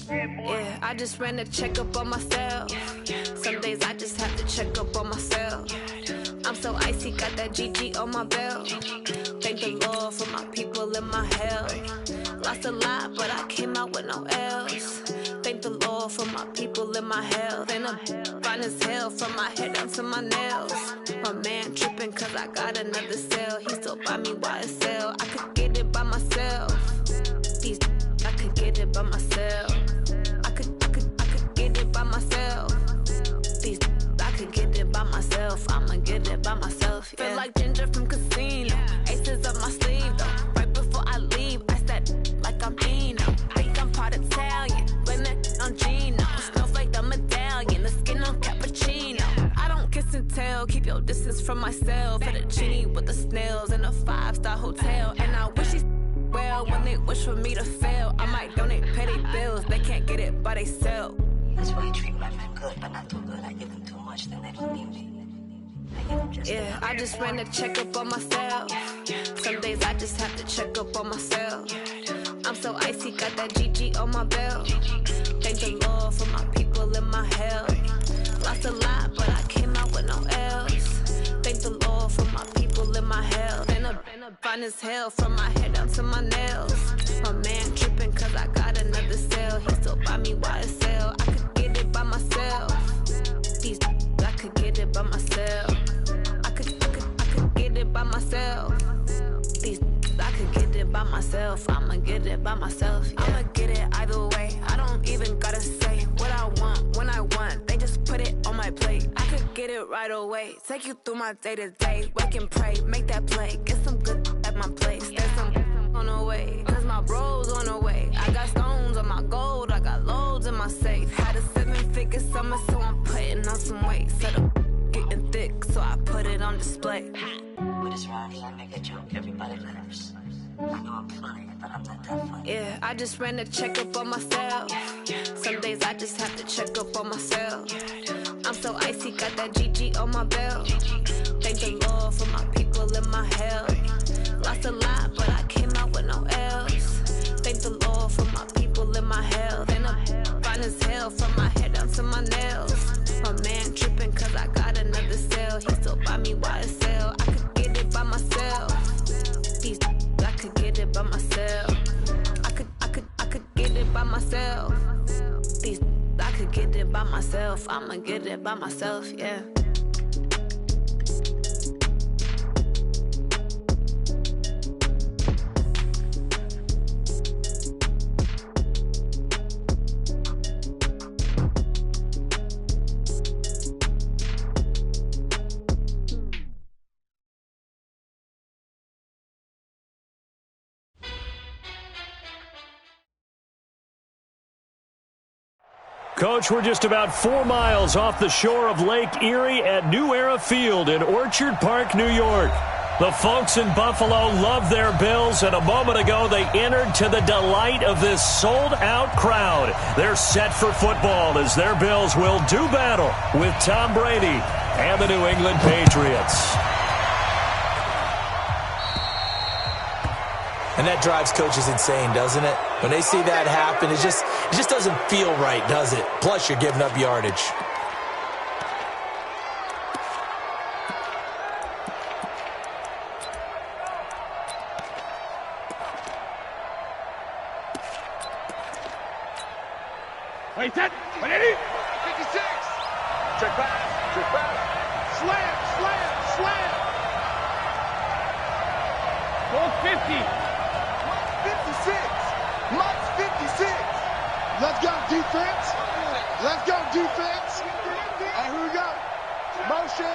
Yeah, I just ran a checkup on myself. Some days I just have to check up on myself. I'm so icy, got that GG on my belt. Thank the Lord for my people and my health. Lost a lot, but I came out with no L's. Thank the Lord for my people and my health. And I'm fine as hell from my head down to my nails. My man tripping cause I got another cell. He still buy me YSL. I could get it by myself. These I could get it by myself. I could get it by myself. These I could get it by myself. I'ma get it by myself. Yeah. Feel like Ginger from Casino. Aces up my sleeve though. Right before I leave, I said like I'm Eno. Think I'm part Italian. Blame it on Gino. Snowflake the medallion. The skin on cappuccino. I don't kiss and tell. Keep your distance from myself. At a genie with the snails in a 5-star hotel. And I wish he's well when they wish for me to fail. I might donate petty bills. They can't get it by themselves. That's why you treat my friend good, but not too good. I give them too much, then they don't need me. Yeah, I just ran a checkup on myself. Some days I just have to check up on myself. I'm so icy, got that GG on my belt. Thank the Lord for my people and my health. Lost a lot, but I came out with no L's. Thank the Lord for my people and my health. And I'm fine as hell from my head down to my nails. My man tripping cause I got another cell. He still buy me YSL. I could get it by myself. These I could get it by myself. I could get it by myself. These I could get it by myself. I'ma get it by myself. Yeah. I'ma get it either way. I don't even gotta say what I want when I want. They just put it on my plate. I could get it right away. Take you through my day to day. Wake and pray, make that play. Get some good at my place. There's some on the way. Cause my bros on the way. I got stones on my gold. I got loads in my safe. Had a 7-figure summer, so I'm putting on some weight. Set up getting thick, so I put it on display. With this round here, I make a joke, everybody laughs. I know I'm funny, but I'm not that funny. Yeah, I just ran a checkup on myself. Some days I just have to check up on myself. I'm so icy, got that GG on my belt. Thank the Lord for my people and my health. Lost a lot, but I came out with no L's. Thank the Lord for my people and my health. And I'm fine as hell from my head down to my nails. My man tripping cause I got another cell. He still buy me YSL. I could get it by myself. These I could get it by myself. I could get it by myself. These I could get it by myself. I'ma get it by myself, yeah. Coach, we're just about 4 miles off the shore of Lake Erie at New Era Field in Orchard Park, New York. The folks in Buffalo love their Bills, and a moment ago they entered to the delight of this sold-out crowd. They're set for football as their Bills will do battle with Tom Brady and the New England Patriots. And that drives coaches insane, doesn't it? When they see that happen, it just doesn't feel right, does it? Plus, you're giving up yardage. Wait, that. 56. Check back. Slam. Goal 50. 56. Mike's 56. Let's go, defense. And here we go. Motion.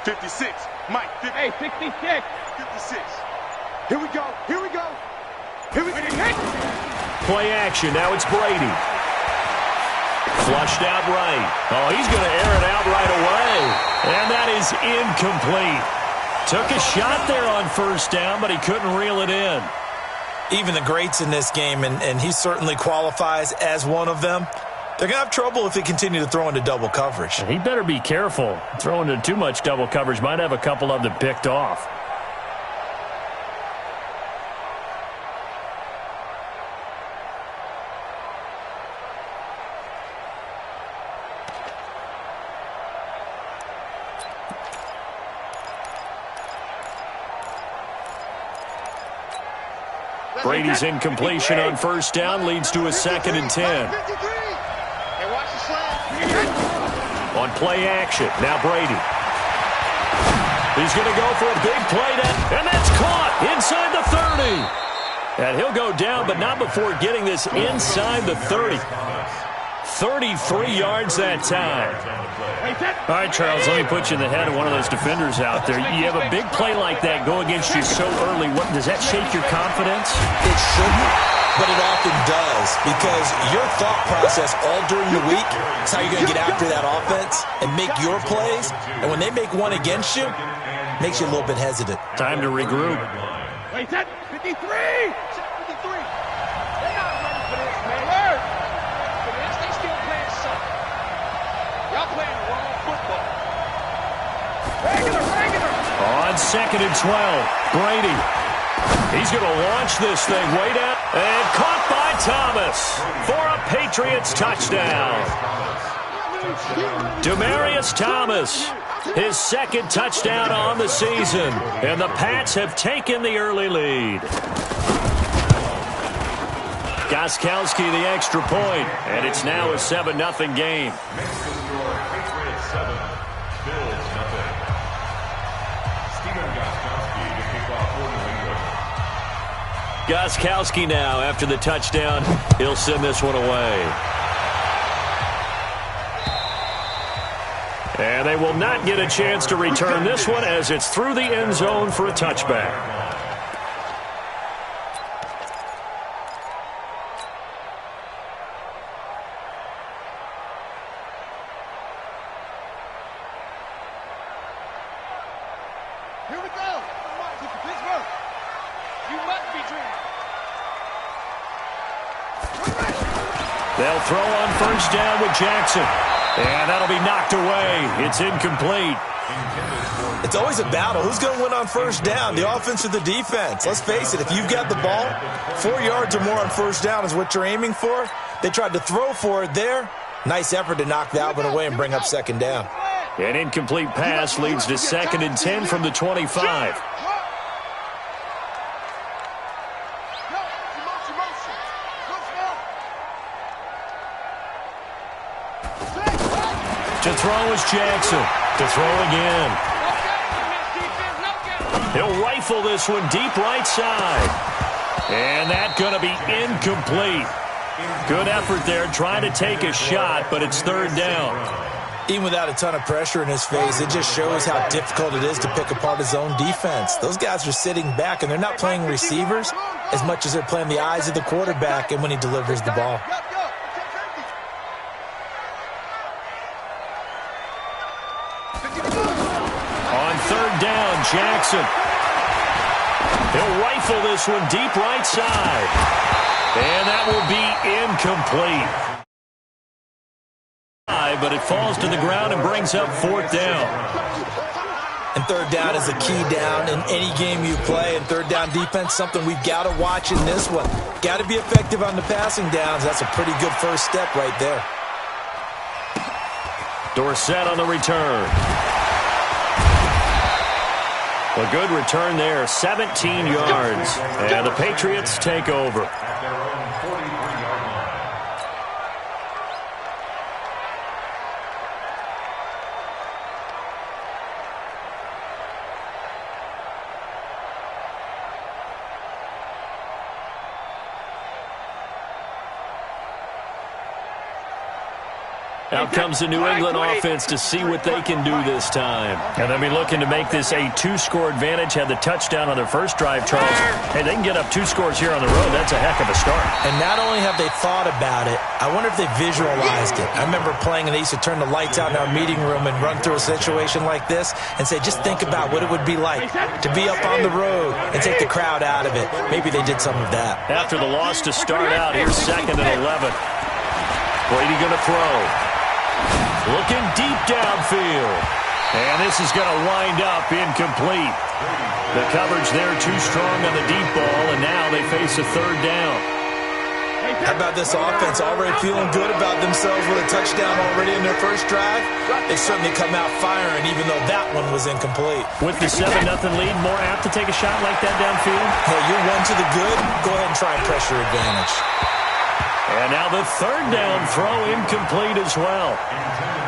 56. Mike, 50. Hey, 66. 56. Here we go. Play action. Now it's Brady. Flushed out right. Oh, he's going to air it out right away. And that is incomplete. Took a shot there on first down, but he couldn't reel it in. Even the greats in this game, and he certainly qualifies as one of them, they're going to have trouble if they continue to throw into double coverage. He better be careful. Throwing into too much double coverage might have a couple of them picked off. Brady's incompletion on first down leads to a 2nd and 10. On play action, now Brady. He's going to go for a big play, and that's caught inside the 30. And he'll go down, but not before getting this inside the 30. 33 yards that time. All right, Charles, let me put you in the head of one of those defenders out there. You have a big play like that go against you so early. Does that shake your confidence? It shouldn't, but it often does, because your thought process all during the week is how you're going to get after that offense and make your plays. And when they make one against you, it makes you a little bit hesitant. Time to regroup. Wait, that 53! 53! They're not ready for this, man. They still playing something. Y'all playing the wrong football. Regular. On 2nd and 12, Brady. He's going to launch this thing way down. And caught by Thomas for a Patriots touchdown. Demaryius Thomas, his 2nd touchdown on the season. And the Pats have taken the early lead. Gostkowski the extra point, and it's now a 7-0 game. Gostkowski now, after the touchdown, he'll send this one away. And they will not get a chance to return this one as it's through the end zone for a touchback. They'll throw on first down with Jackson. And that'll be knocked away. It's incomplete. It's always a battle. Who's going to win on first down, the offense or the defense? Let's face it, if you've got the ball, 4 yards or more on first down is what you're aiming for. They tried to throw for it there. Nice effort to knock that one away and bring up 2nd down. An incomplete pass leads to 2nd and 10 from the 25. To throw is Jackson. To throw again. He'll rifle this one deep right side. And that's going to be incomplete. Good effort there trying to take a shot, but it's 3rd down. Even without a ton of pressure in his face, it just shows how difficult it is to pick apart his own defense. Those guys are sitting back, and they're not playing receivers as much as they're playing the eyes of the quarterback and when he delivers the ball. On 3rd down, Jackson. He'll rifle this one deep right side. And that will be incomplete. But it falls to the ground and brings up 4th down. And 3rd down is a key down in any game you play. And 3rd down defense, something we've got to watch in this one. Got to be effective on the passing downs. That's a pretty good first step right there. Dorsett on the return. A good return there, 17 yards. And the Patriots take over. Out comes the New England offense to see what they can do this time. And they'll be looking to make this a 2-score advantage. Had the touchdown on their first drive, Charles. Hey, they can get up 2 scores here on the road. That's a heck of a start. And not only have they thought about it, I wonder if they visualized it. I remember playing, and they used to turn the lights out in our meeting room and run through a situation like this and say, just think about what it would be like to be up on the road and take the crowd out of it. Maybe they did some of that. After the loss to start out, here's 2nd and 11. Brady going to throw. Looking deep downfield. And this is going to wind up incomplete. The coverage there too strong on the deep ball, and now they face a 3rd down. How about this offense already feeling good about themselves with a touchdown already in their first drive? They certainly come out firing, even though that one was incomplete. With the 7-0 lead, more apt to take a shot like that downfield? Hey, you're one to the good. Go ahead and try and pressure advantage. And now the third down throw incomplete as well.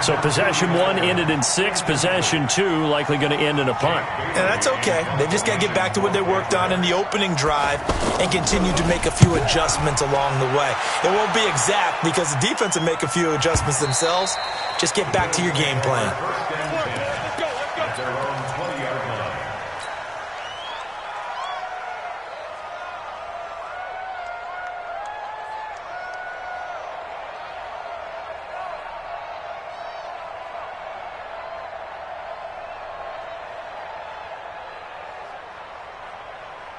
So possession 1 ended in 6. Possession 2 likely going to end in a punt. And that's okay. They just got to get back to what they worked on in the opening drive and continue to make a few adjustments along the way. It won't be exact because the defense will make a few adjustments themselves. Just get back to your game plan.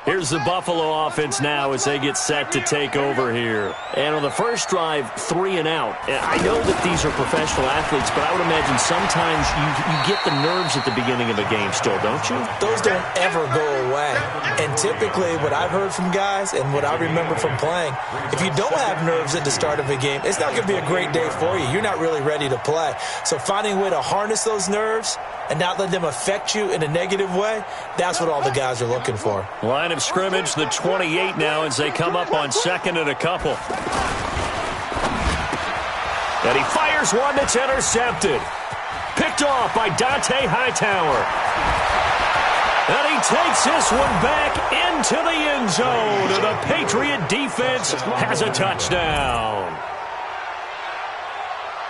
Here's the Buffalo offense now as they get set to take over here. And on the first drive, 3 and out. I know that these are professional athletes, but I would imagine sometimes you get the nerves at the beginning of a game still, don't you? Those don't ever go away. And typically what I've heard from guys and what I remember from playing, if you don't have nerves at the start of a game, it's not going to be a great day for you. You're not really ready to play. So finding a way to harness those nerves and not let them affect you in a negative way, that's what all the guys are looking for. Line of scrimmage, the 28 now as they come up on 2nd and a couple. And he fires one that's intercepted. Picked off by Dante Hightower. And he takes this one back into the end zone. And the Patriot defense has a touchdown.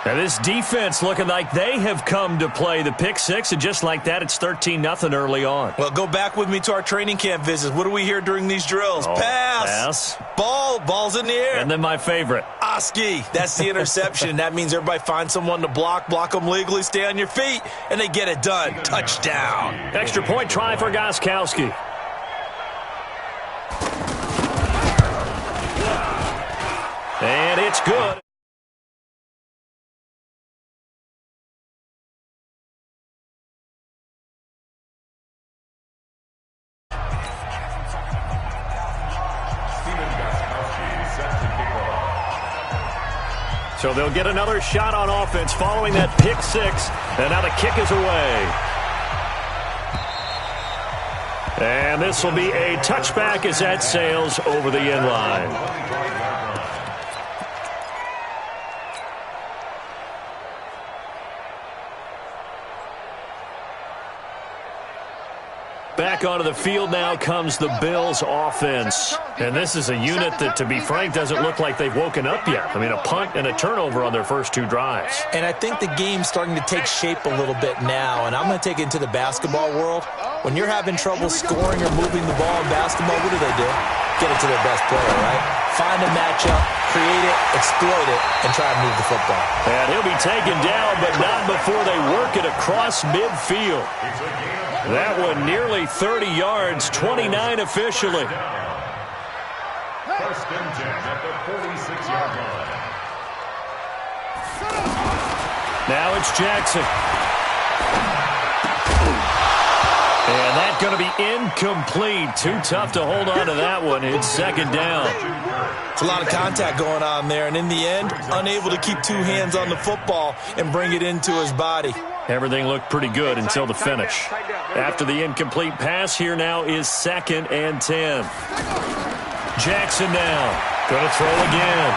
And this defense looking like they have come to play the pick 6, and just like that, it's 13-0 early on. Well, go back with me to our training camp visits. What do we hear during these drills? Pass. Ball's in the air. And then my favorite. Oski. That's the interception. That means everybody finds someone to block them legally, stay on your feet, and they get it done. Touchdown. Extra point try for Gostkowski. And it's good. So they'll get another shot on offense following that pick 6. And now the kick is away. And this will be a touchback as that sails over the end line. Back onto the field now comes the Bills offense. And this is a unit that, to be frank, doesn't look like they've woken up yet. I mean, a punt and a turnover on their first 2 drives. And I think the game's starting to take shape a little bit now. And I'm going to take it into the basketball world. When you're having trouble scoring or moving the ball in basketball, what do? Get it to their best player, right? Find a matchup, create it, exploit it, and try to move the football. And he'll be taken down, but not before they work it across midfield. That one nearly 30 yards, 29 officially. First and 10 at the 46-yard line. Now it's Jackson. And that's going to be incomplete. Too tough to hold on to that one. It's 2nd down. It's a lot of contact going on there, and in the end, unable to keep 2 hands on the football and bring it into his body. Everything looked pretty good until the finish. After the incomplete pass, here now is 2nd and 10. Jackson now. Going to throw again.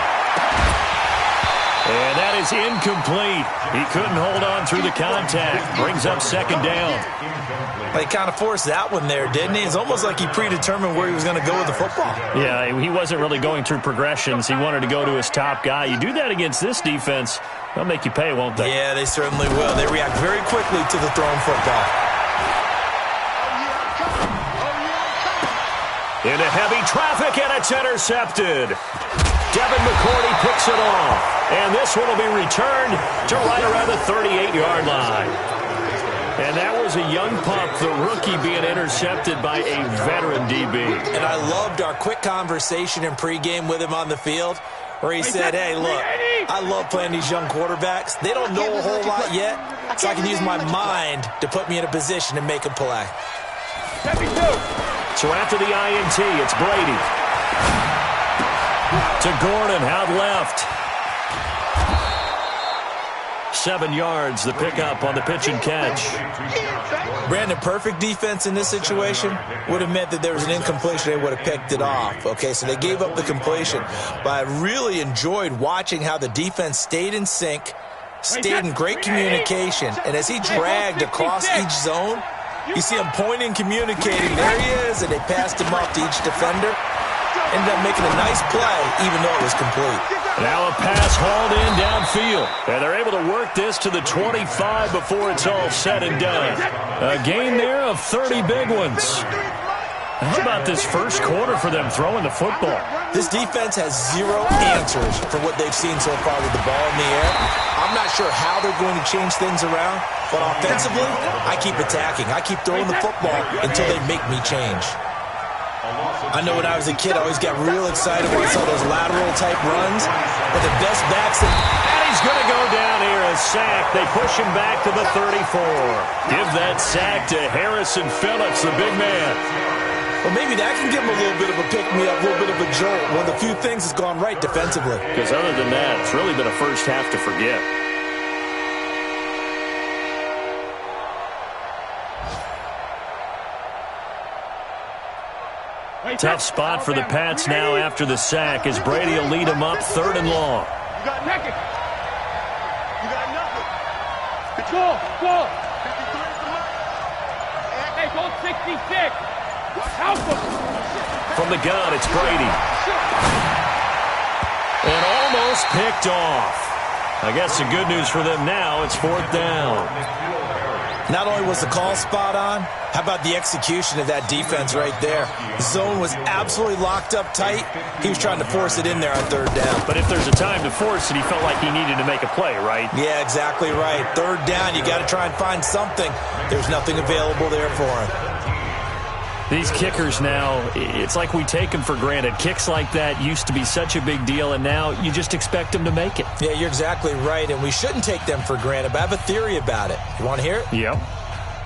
And that is incomplete. He couldn't hold on through the contact. Brings up 2nd down. He kind of forced that one there, didn't he? It's almost like he predetermined where he was going to go with the football. Yeah, he wasn't really going through progressions. He wanted to go to his top guy. You do that against this defense, they'll make you pay, won't they? Yeah, they certainly will. They react very quickly to the thrown football. Into heavy traffic, and it's intercepted. Devin McCourty picks it off. And this one will be returned to right around the 38-yard line. And that was a young pup, the rookie, being intercepted by a veteran DB. And I loved our quick conversation in pregame with him on the field where he said, hey, look, I love playing these young quarterbacks. They don't know a whole lot yet, so I can use my mind to put me in a position to make a play. So after the INT, it's Brady. To Gordon, out left. 7 yards, the pickup on the pitch and catch. Brandon, perfect defense in this situation would have meant that there was an incompletion. They would have picked it off. Okay, so they gave up the completion. But I really enjoyed watching how the defense stayed in sync, stayed in great communication, and as he dragged across each zone, you see him pointing, communicating. There he is, and they passed him off to each defender. Ended up making a nice play, even though it was complete. Now a pass hauled in downfield. And they're able to work this to the 25 before it's all said and done. A gain there of 30 big ones. How about this first quarter for them throwing the football? This defense has zero answers for what they've seen so far with the ball in the air. I'm not sure how they're going to change things around, but offensively, I keep attacking. I keep throwing the football until they make me change. I know when I was a kid, I always got real excited when I saw those lateral-type runs, but the best backs... And he's going to go down here, a sack. They push him back to the 34. Give that sack to Harrison Phillips, the big man. Well, maybe that can give him a little bit of a pick-me-up, a little bit of a jolt. One of the few things that's gone right defensively. Because other than that, it's really been a first half to forget. Tough spot for the Pats now after the sack as Brady will lead them up 3rd and long. You got nothing. You got nothing. Go. Hey, go 66. Help him. From the gun, it's Brady. And almost picked off. I guess the good news for them now, it's 4th down. Not only was the call spot on, how about the execution of that defense right there? The zone was absolutely locked up tight. He was trying to force it in there on 3rd down. But if there's a time to force it, he felt like he needed to make a play, right? Yeah, exactly right. 3rd down, you got to try and find something. There's nothing available there for him. These kickers now, it's like we take them for granted. Kicks like that used to be such a big deal, and now you just expect them to make it. Yeah, you're exactly right, and we shouldn't take them for granted, but I have a theory about it. You want to hear it? Yep.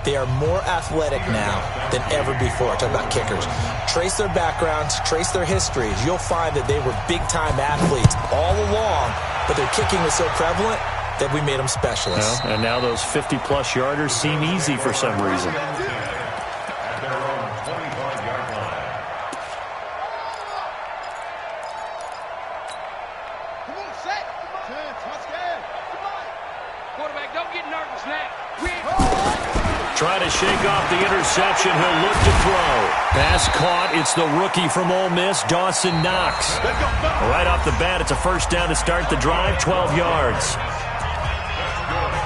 They are more athletic now than ever before. Talk about kickers. Trace their backgrounds, trace their histories. You'll find that they were big-time athletes all along, but their kicking was so prevalent that we made them specialists. Well, and now those 50-plus yarders seem easy for some reason. Trying to shake off the interception. He'll look to throw. Pass caught. It's the rookie from Ole Miss, Dawson Knox. Right off the bat, it's a first down to start the drive, 12 yards.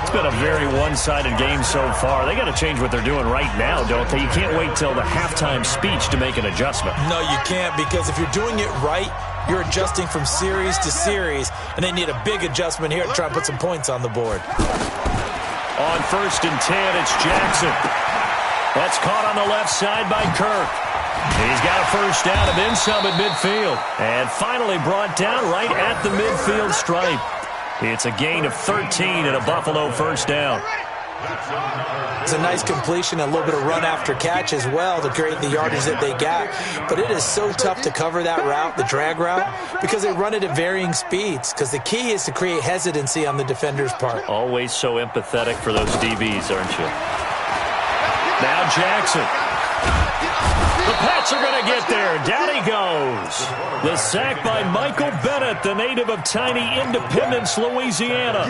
It's been a very one-sided game so far. They got to change what they're doing right now, don't they? You can't wait till the halftime speech to make an adjustment. No, you can't, because if you're doing it right, you're adjusting from series to series, and they need a big adjustment here to try and put some points on the board. On 1st and 10, it's Jackson. That's caught on the left side by Kirk. He's got a first down and then some at midfield. And finally brought down right at the midfield stripe. It's a gain of 13 and a Buffalo first down. It's a nice completion, a little bit of run after catch as well to create the yardage that they got. But it is so tough to cover that route, the drag route, because they run it at varying speeds. Because the key is to create hesitancy on the defender's part. Always so empathetic for those DBs, aren't you? Now Jackson. The Pats are going to get there. Down he goes. The sack by Michael Bennett, the native of tiny Independence, Louisiana.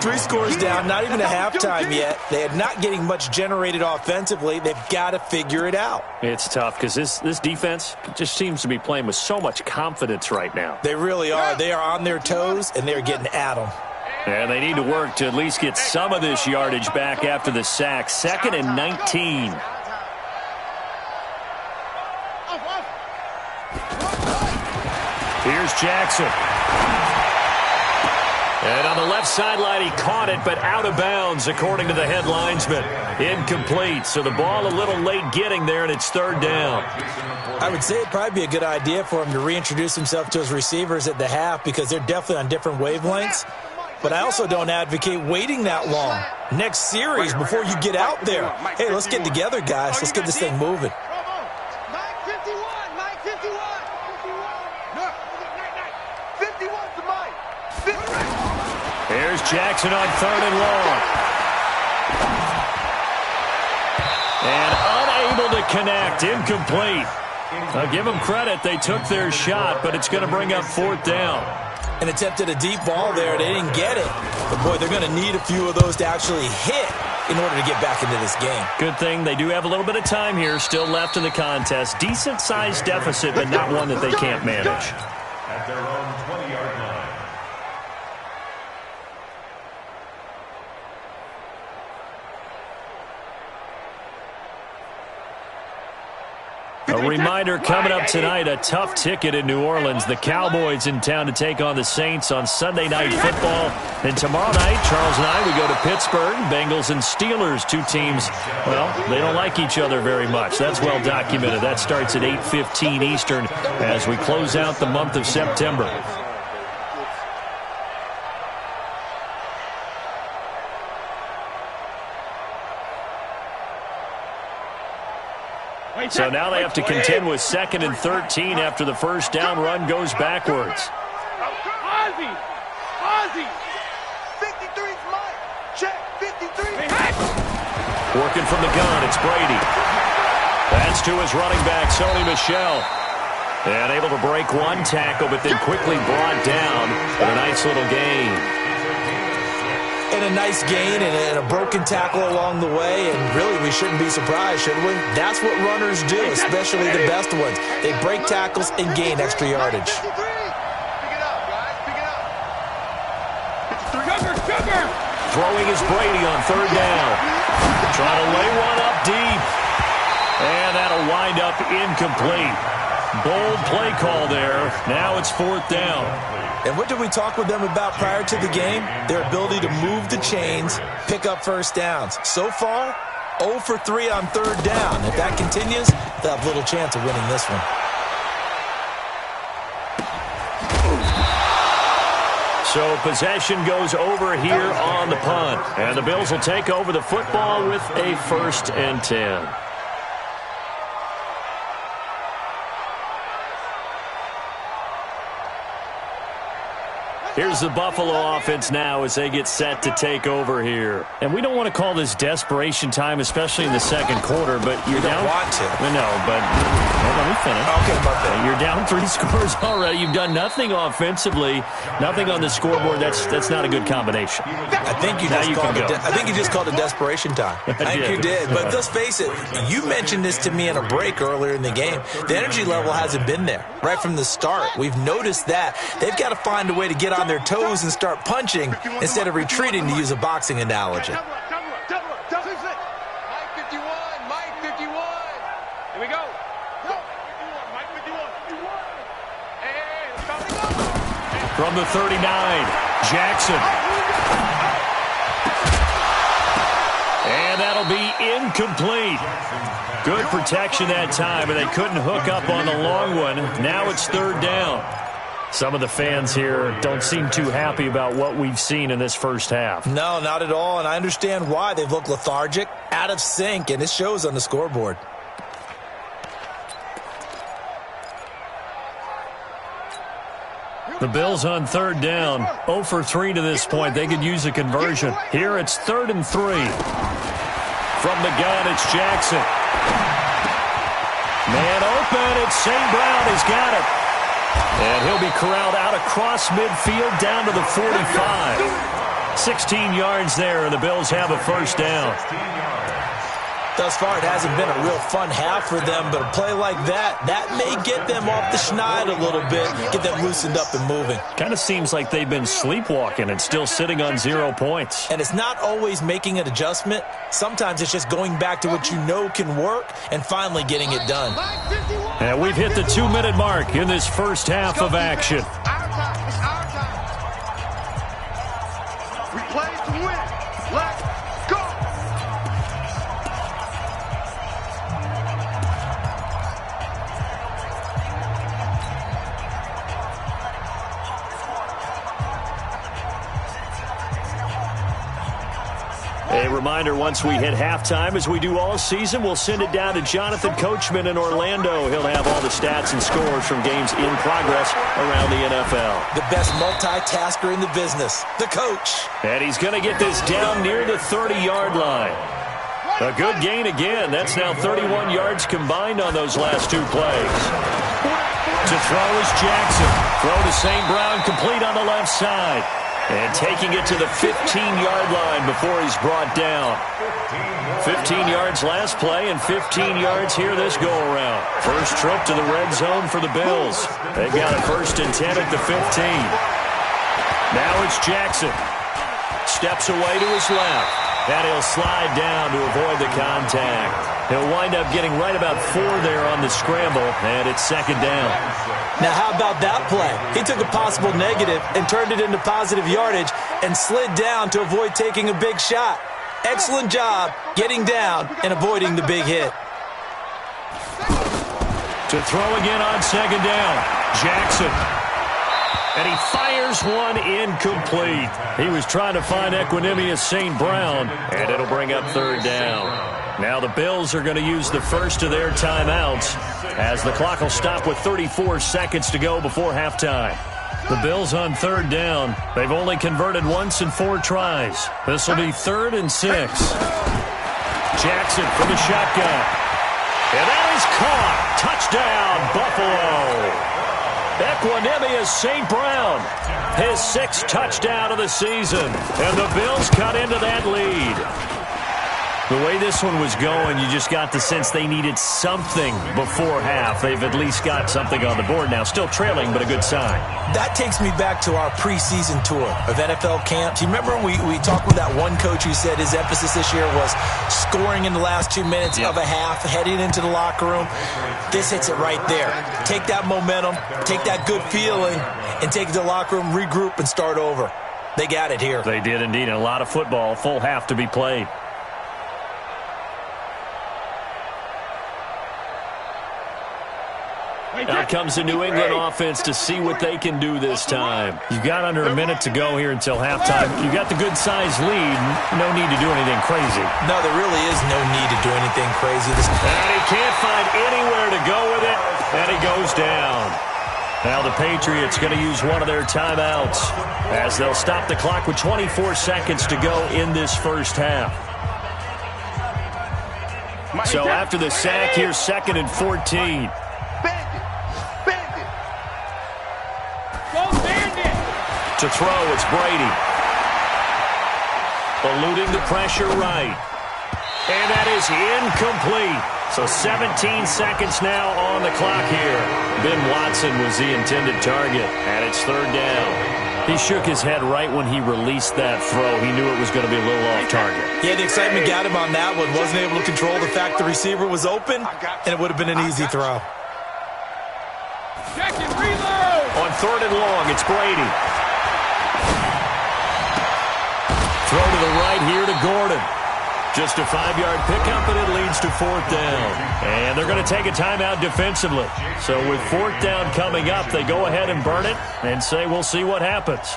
3 scores down, not even a halftime yet. They are not getting much generated offensively. They've got to figure it out. It's tough because this defense just seems to be playing with so much confidence right now. They really are. They are on their toes, and they're getting at them. And they need to work to at least get some of this yardage back after the sack. 2nd and 19. Here's Jackson. And on the left sideline, he caught it, but out of bounds, according to the head linesman. Incomplete, so the ball a little late getting there, and it's 3rd down. I would say it'd probably be a good idea for him to reintroduce himself to his receivers at the half because they're definitely on different wavelengths. But I also don't advocate waiting that long. Next series, before you get out there, hey, let's get together, guys. Let's get this thing moving. Here's Jackson on 3rd and long. And unable to connect. Incomplete. I'll give them credit. They took their shot, but it's going to bring up 4th down. And attempted a deep ball there. They didn't get it. But, boy, they're going to need a few of those to actually hit in order to get back into this game. Good thing they do have a little bit of time here still left in the contest. Decent-sized deficit, but not one that they can't manage. At their own 20-yard line. A reminder coming up tonight, a tough ticket in New Orleans. The Cowboys in town to take on the Saints on Sunday Night Football. And tomorrow night, Charles and I, we go to Pittsburgh. Bengals and Steelers, two teams, well, they don't like each other very much. That's well documented. That starts at 8:15 Eastern as we close out the month of September. So now they have to contend with 2nd and 13 after the first down run goes backwards. Ozzy! 53's mine! Check! 53! Working from the gun, it's Brady. That's to his running back, Sony Michel. And able to break one tackle, but then quickly brought down with a nice little gain. And a nice gain and a broken tackle along the way, and really we shouldn't be surprised, should we? That's what runners do, especially the best ones. They break tackles and gain extra yardage. Pick it up, guys. Pick it up. Sugar! Throwing is Brady on 3rd down. Trying to lay one up deep. And that'll wind up incomplete. Bold play call there. Now it's 4th down. And what did we talk with them about prior to the game? Their ability to move the chains, pick up first downs. So far, 0 for 3 on 3rd down. If that continues, they'll have little chance of winning this one. So possession goes over here on the punt. And the Bills will take over the football with a 1st and 10. Here's the Buffalo offense now as they get set to take over here. And we don't want to call this desperation time, especially in the 2nd quarter, but you're down. Don't want to. No, but let me finish. Okay, my bad. You're down 3 scores already. You've done nothing offensively, nothing on the scoreboard. That's not a good combination. I think you just called it desperation time. I think you did. But let's face it, you mentioned this to me in a break earlier in the game. The energy level hasn't been there right from the start. We've noticed that. They've got to find a way to get on their toes and start punching instead of retreating, to use a boxing analogy. Mike 51! Mike 51! Here we go! Mike 51! Hey, let's go! From the 39, Jackson. And that'll be incomplete. Good protection that time, but they couldn't hook up on the long one. Now it's 3rd down. Some of the fans here don't seem too happy about what we've seen in this first half. No, not at all, and I understand why. They've looked lethargic, out of sync, and it shows on the scoreboard. The Bills on 3rd down, 0 for 3 to this point. They could use a conversion. Here it's 3rd and 3. From the gun, it's Jackson. Man open, it's St. Brown. He's got it. And he'll be corralled out across midfield down to the 45. 16 yards there, and the Bills have a 1st down. Thus far, it hasn't been a real fun half for them, but a play like that may get them off the schneid a little bit, get them loosened up and moving. Kind of seems like they've been sleepwalking and still sitting on 0 points. And it's not always making an adjustment. Sometimes it's just going back to what you know can work and finally getting it done. And we've hit the 2-minute mark in this first half of action. It's our time. We play to win. Let's go. A reminder, once we hit halftime, as we do all season, we'll send it down to Jonathan Coachman in Orlando. He'll have all the stats and scores from games in progress around the NFL. The best multitasker in the business, the coach. And he's going to get this down near the 30-yard line. A good gain again. That's now 31 yards combined on those last two plays. To throw is Jackson. Throw to St. Brown, complete on the left side. And taking it to the 15-yard line before he's brought down. 15 yards last play and 15 yards here this go-around. First trip to the red zone for the Bills. They've got a 1st and 10 at the 15. Now it's Jackson. Steps away to his left. And he'll slide down to avoid the contact. He'll wind up getting right about 4 there on the scramble, and it's 2nd down. Now, how about that play? He took a possible negative and turned it into positive yardage and slid down to avoid taking a big shot. Excellent job getting down and avoiding the big hit. To throw again on 2nd down, Jackson. And he fires one incomplete. He was trying to find Equanimous St. Brown, and it'll bring up 3rd down. Now the Bills are going to use the first of their timeouts as the clock will stop with 34 seconds to go before halftime. The Bills on 3rd down. They've only converted once in 4 tries. This will be 3rd and 6. Jackson from the shotgun. And that is caught. Touchdown, Buffalo. Equanimous St. Brown, his 6th touchdown of the season, and the Bills cut into that lead. The way this one was going, you just got the sense they needed something before half. They've at least got something on the board now. Still trailing, but a good sign. That takes me back to our preseason tour of NFL camp. Do you remember we talked with that one coach who said his emphasis this year was scoring in the last 2 minutes of a half, heading into the locker room? This hits it right there. Take that momentum, take that good feeling, and take it to the locker room, regroup, and start over. They got it here. They did indeed, and a lot of football, full half to be played. Out comes the New England offense to see what they can do this time. You've got under a minute to go here until halftime. You've got the good-sized lead. No need to do anything crazy. No, there really is no need to do anything crazy. And he can't find anywhere to go with it, and he goes down. Now the Patriots going to use one of their timeouts as they'll stop the clock with 24 seconds to go in this first half. So after the sack, here's 2nd and 14. To throw, it's Brady. Eluding the pressure right. And that is incomplete. So 17 seconds now on the clock here. Ben Watson was the intended target, and it's 3rd down. He shook his head right when he released that throw. He knew it was going to be a little off target. Yeah, the excitement got him on that one. Wasn't able to control the fact the receiver was open, and it would have been an easy throw. On 3rd and long, it's Brady. Throw to the right here to Gordon. Just a 5-yard pickup, and it leads to 4th down. And they're going to take a timeout defensively. So with 4th down coming up, they go ahead and burn it and say we'll see what happens.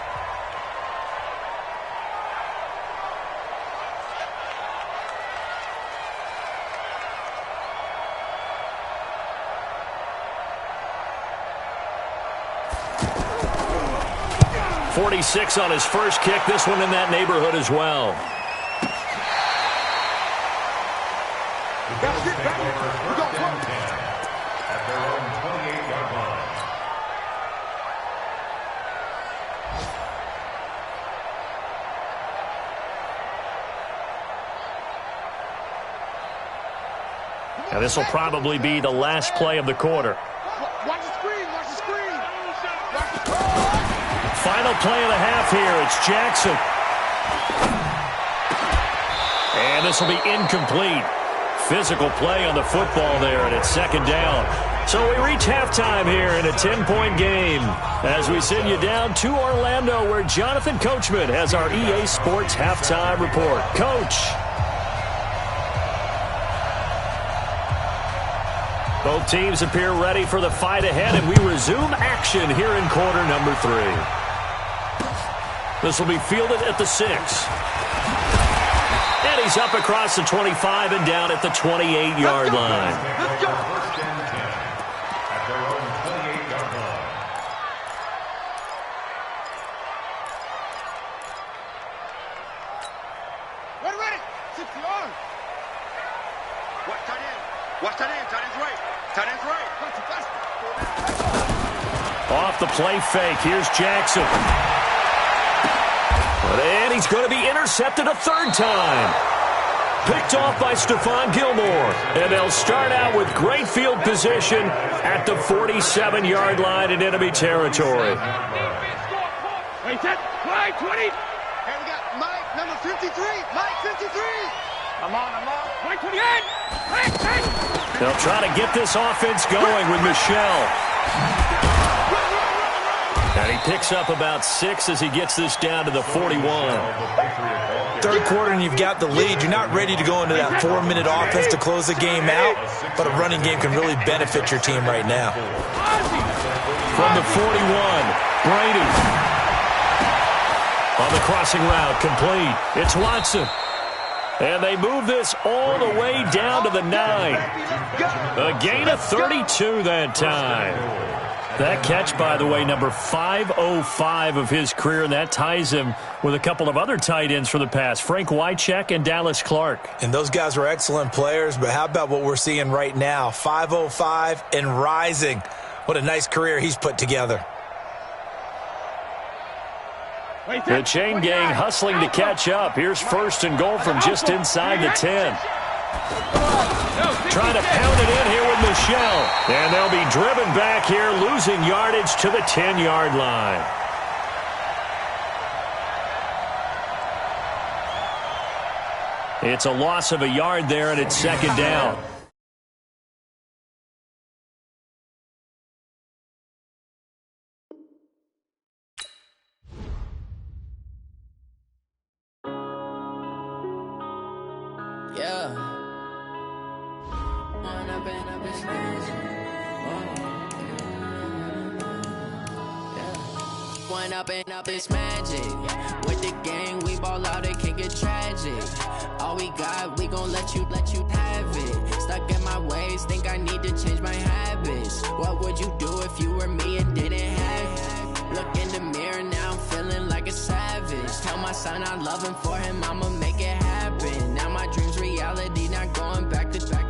.46 on his first kick. This one in that neighborhood as well. At their own 28-yard line. Now this will probably be the last play of the quarter. Watch the screen, watch the screen. Final play of the half here. It's Jackson. And this will be incomplete. Physical play on the football there, and it's 2nd down. So we reach halftime here in a 10-point game as we send you down to Orlando where Jonathan Coachman has our EA Sports halftime report. Coach. Both teams appear ready for the fight ahead, and we resume action here in quarter number 3. This will be fielded at the 6. And he's up across the 25 and down at the 28-yard line. Let's go. First and 10 at their own 28-yard line. Ready. 60 yards. Watch tight end. Watch tight end. Tight end's right. Tight end's right. Off the play fake, here's Jackson. And he's going to be intercepted a third time. Picked off by Stephon Gilmore. And they'll start out with great field position at the 47-yard line in enemy territory. Wait, set, play, 20. Hey, we got Mike, number 53. Mike, 53. I'm on. Play 28. Hey. They'll try to get this offense going with Michelle. And he picks up about 6 as he gets this down to the 41. Third quarter and you've got the lead. You're not ready to go into that 4-minute offense to close the game out, but a running game can really benefit your team right now. From the 41, Brady. On the crossing route, complete. It's Watson. And they move this all the way down to the 9. A gain of 32 that time. That catch, by the way, number 505 of his career, and that ties him with a couple of other tight ends for the past, Frank Wycheck and Dallas Clark. And those guys were excellent players, but how about what we're seeing right now? 505 and rising. What a nice career he's put together. The chain gang hustling to catch up. Here's first and goal from just inside the 10. Trying to pound it in here with Michelle. And they'll be driven back here, losing yardage to the 10-yard line. It's a loss of a yard there, and it's second down. Up this magic. With the gang, we ball out, it can get tragic. All we got, we gon' let you have it. Stuck in my ways, think I need to change my habits. What would you do if you were me and didn't have it? Look in the mirror, now I'm feeling like a savage. Tell my son I love him, for him I'ma make it happen. Now my dream's reality, not going back to back.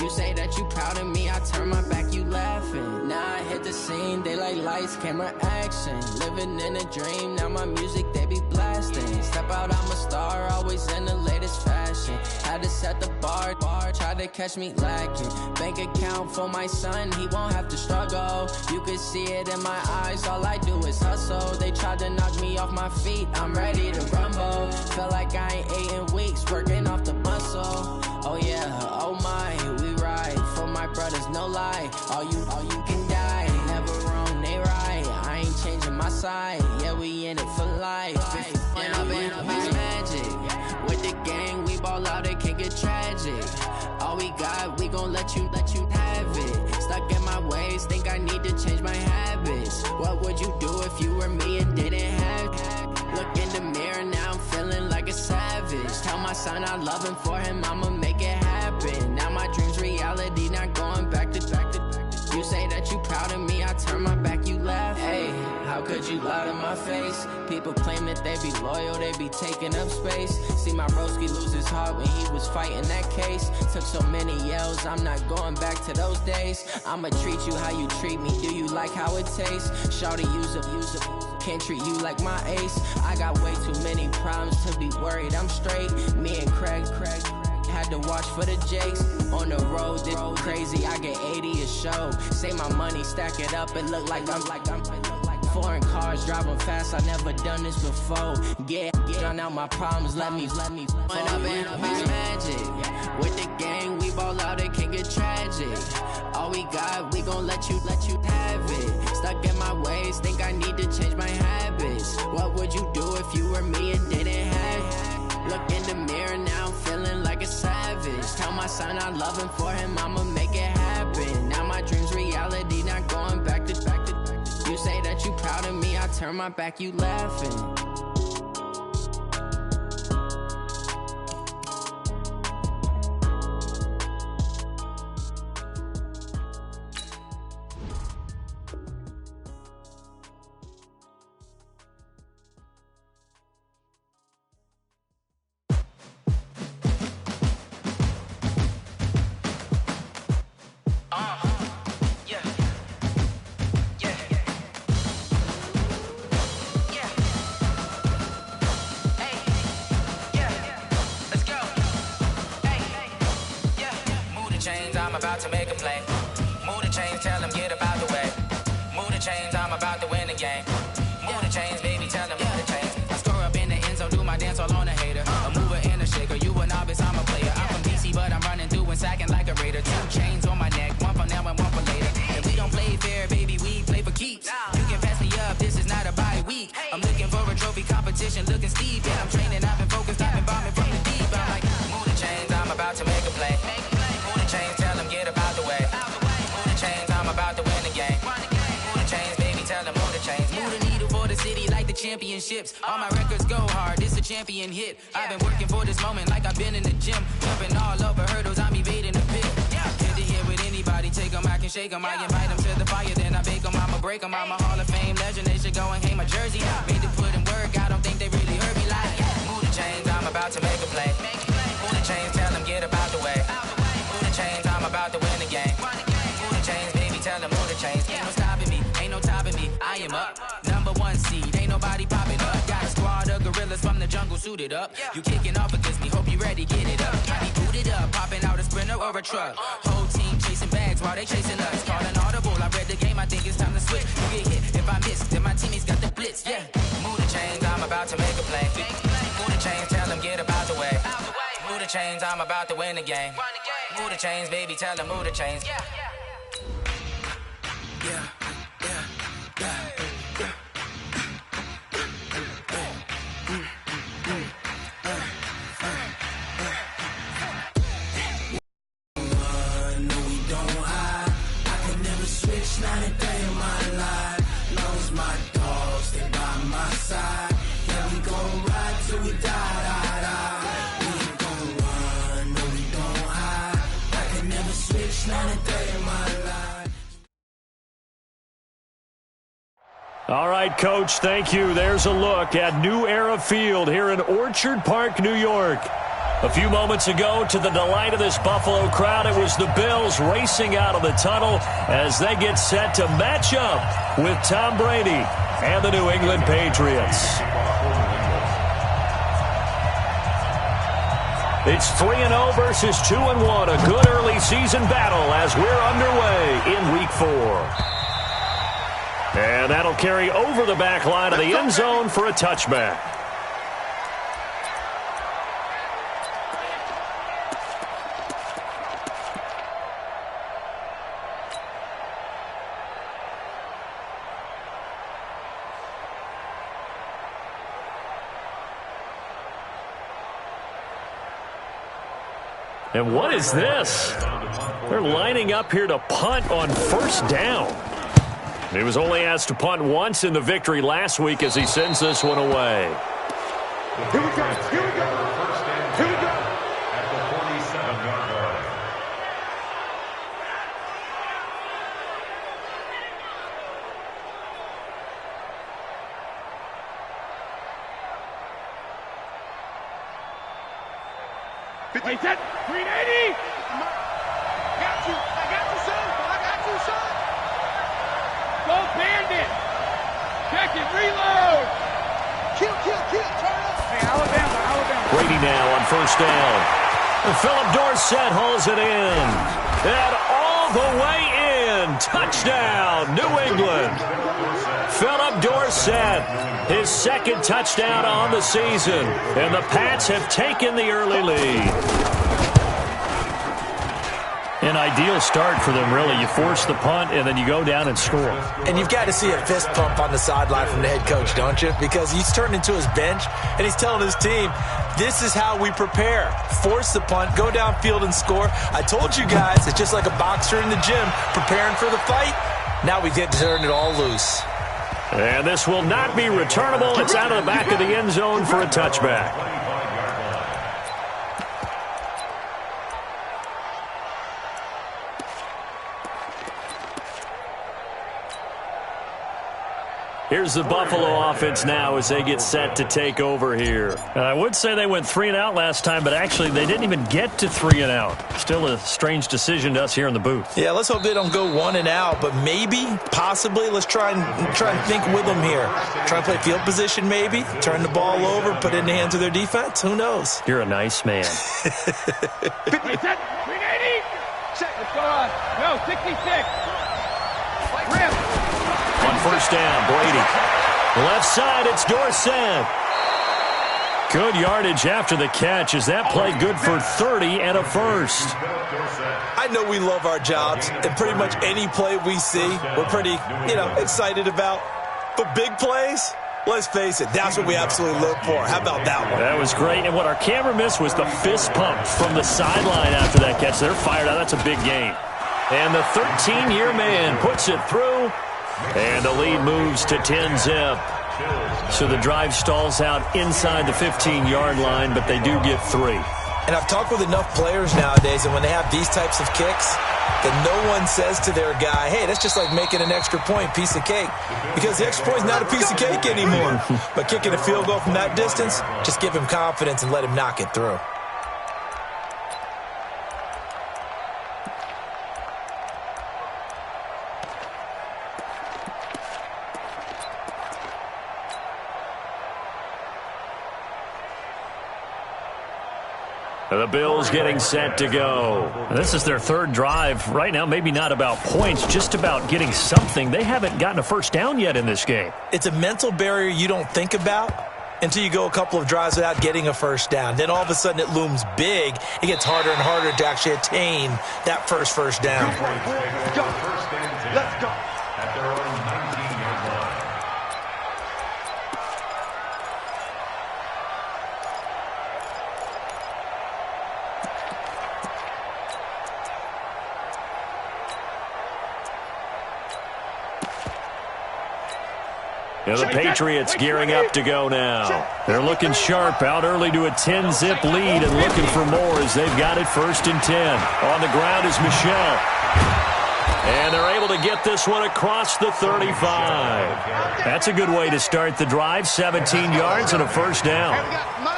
You say that you proud of me, I turn my back, you laughing. Now I hit the scene, they like lights, camera, action. Living in a dream, now my music, they be blasting. Step out, I'm a star, always in the latest fashion. Had to set the bar, try to catch me lacking. Bank account for my son, he won't have to struggle. You can see it in my eyes, all I do is hustle. They tried to knock me off my feet, I'm ready to rumble. Feel like I ain't ate in weeks, working off the muscle. Oh yeah, oh my, we ride for my brothers, no lie. All you can die, never wrong, they right. I ain't changing my side, yeah, we in it for life. When up it's magic. With the gang, we ball out, it can get tragic. All we got, we gon' let you have it. Stuck in my ways, think I need to change my habits. What would you do if you were me and didn't have it? Look in the mirror, now I'm feeling like a savage. Tell my son I love him, for him I'ma make it happen. Now my dream's reality, not going back to back. You say that you proud of me, I turn my back, you laugh. Hey, how could you lie to my face? People claim that they be loyal, they be taking up space. See my broski lose his heart when he was fighting that case. Took so many yells, I'm not going back to those days. I'ma treat you how you treat me, do you like how it tastes? Shawty, use up, can't treat you like my ace. I got way too many problems to be worried, I'm straight. Me and Craig had to watch for the Jakes. On the road, this crazy, I get 80 a show. Say my money, stack it up, it look like I'm foreign cars, driving fast, I never done this before. Get on out my problems, let me When up it's magic. With the gang, we ball out, it can get tragic. All we got, we gon' let you have it. Stuck in my ways, think I need to change my habits. What would you do if you were me and didn't have it? Look in the mirror, now I'm feeling like a savage. Tell my son I love him, for him I'ma make it happen. Now my dream's reality, not going back to back. You say that you proud of me, I turn my back, you laughing. about to make a play. Move the chains, tell them get about the way. Move the chains, I'm about to win the game. Move the chains, baby, tell them move the chains. I score up in the end zone, do my dance all on a hater. A mover and a shaker, you a novice, I'm a player. I'm from DC, but I'm running through and sacking like a raider. 2 chains on my neck, one for now and one for later. And we don't play fair, baby, we play for keeps. You can pass me up, this is not a bye week. I'm looking for a trophy competition, looking steep. Yeah, I'm training, I've been focused, I've been bombing from the deep. I'm like, move the chains, I'm about to make a play. Move the chains, tell them get about the way. Move the chains, I'm about to win the game. Move the chains, baby, tell them move the chains. Move the needle for the city like the championships. All my records go hard, this a champion hit. I've been working for this moment like I've been in the gym. Jumping all over hurdles, I'm evading the pit. Head to head with anybody, take them, I can shake them. I invite them to the fire, then I bake them, I'ma break them. I'm a Hall of Fame legend, they should go and hang my jersey. Made to put in work, I don't think they really heard me like, move the chains, I'm about to make a play. Move the chains, tell them get about the way. Move the chains, I'm about to win the game. Move the chains, baby, tell them move the chains. Ain't no stopping me, ain't no topping me, I am up. Number 1 seed, ain't nobody popping up. Got a squad of gorillas from the jungle suited up. You kicking off against me, hope you ready, get it up. I be booted up, popping out a sprinter or a truck. Whole team chasing bags while they chasing us. Calling audible, I read the game, I think it's time to switch. You get hit, if I miss, then my teammates got the blitz, yeah. Move the chains, I'm about to make a play. Move the chains, tell them get about the way. Move the chains, I'm about to win the game. Move the chains, baby, tell them move the chains. Yeah. Not a day in my life. Long as my dogs stay by my side. Yeah, we gon' ride till we die. We ain't gon' run, no, we don't hide. I can never switch, not a day in my life. All right, Coach, thank you. There's a look at New Era Field here in Orchard Park, New York. A few moments ago, to the delight of this Buffalo crowd, it was the Bills racing out of the tunnel as they get set to match up with Tom Brady and the New England Patriots. It's 3-0 versus 2-1, a good early season battle as we're underway in Week 4. And that'll carry over the back line of the end zone for a touchback. And what is this? They're lining up here to punt on first down. He was only asked to punt once in the victory last week as he sends this one away. Here we go. Here we go. First and 10 at the 47-yard line. Wait, set. 380. I got you, son. Go Bandit. Check it, reload. Kill. Turn up. Hey, Alabama. Brady now on first down. And Philip Dorsett hauls it in. And all the way in. Touchdown, New England. Philip Dorsett, his second touchdown on the season. And the Pats have taken the early lead. An ideal start for them, really. You force the punt, and then you go down and score. And you've got to see a fist pump on the sideline from the head coach, don't you? Because he's turned into his bench, and he's telling his team, this is how we prepare. Force the punt, go downfield and score. I told you guys, it's just like a boxer in the gym preparing for the fight. Now we get to turn it all loose. And this will not be returnable. It's out of the back of the end zone for a touchback. Here's the Buffalo offense now as they get set to take over here. And I would say they went 3-and-out last time, but actually they didn't even get to 3-and-out. Still a strange decision to us here in the booth. Yeah, let's hope they don't go 1-and-out, but maybe, possibly, let's try and think with them here. Try and play field position maybe, turn the ball over, put it in the hands of their defense. Who knows? You're a nice man. 50, 380. Set. No, 66. Rip. On first down, Brady. Left side, it's Dorsett. Good yardage after the catch. Is that play good for 30 and a first? I know we love our jobs, and pretty much any play we see, we're pretty, excited about. But big plays, let's face it, that's what we absolutely look for. How about that one? That was great, and what our camera missed was the fist pump from the sideline after that catch. They're fired out. That's a big game. And the 13-year man puts it through, and the lead moves to 10-zip. So the drive stalls out inside the 15-yard line, but they do get 3. And I've talked with enough players nowadays, and when they have these types of kicks, that no one says to their guy, hey, that's just like making an extra point, piece of cake. Because the extra point is not a piece of cake anymore. But kicking a field goal from that distance, just give him confidence and let him knock it through. The Bills getting set to go. This is their third drive. Right now, maybe not about points, just about getting something. They haven't gotten a first down yet in this game. It's a mental barrier you don't think about until you go a couple of drives without getting a first down. Then all of a sudden it looms big. It gets harder and harder to actually attain that first down. Let's go. At their own 19-yard line. And the Patriots gearing up to go now. They're looking sharp, out early to a 10-zip lead and looking for more as they've got it 1st and 10. On the ground is Michel. And they're able to get this one across the 35. That's a good way to start the drive. 17 yards and a first down.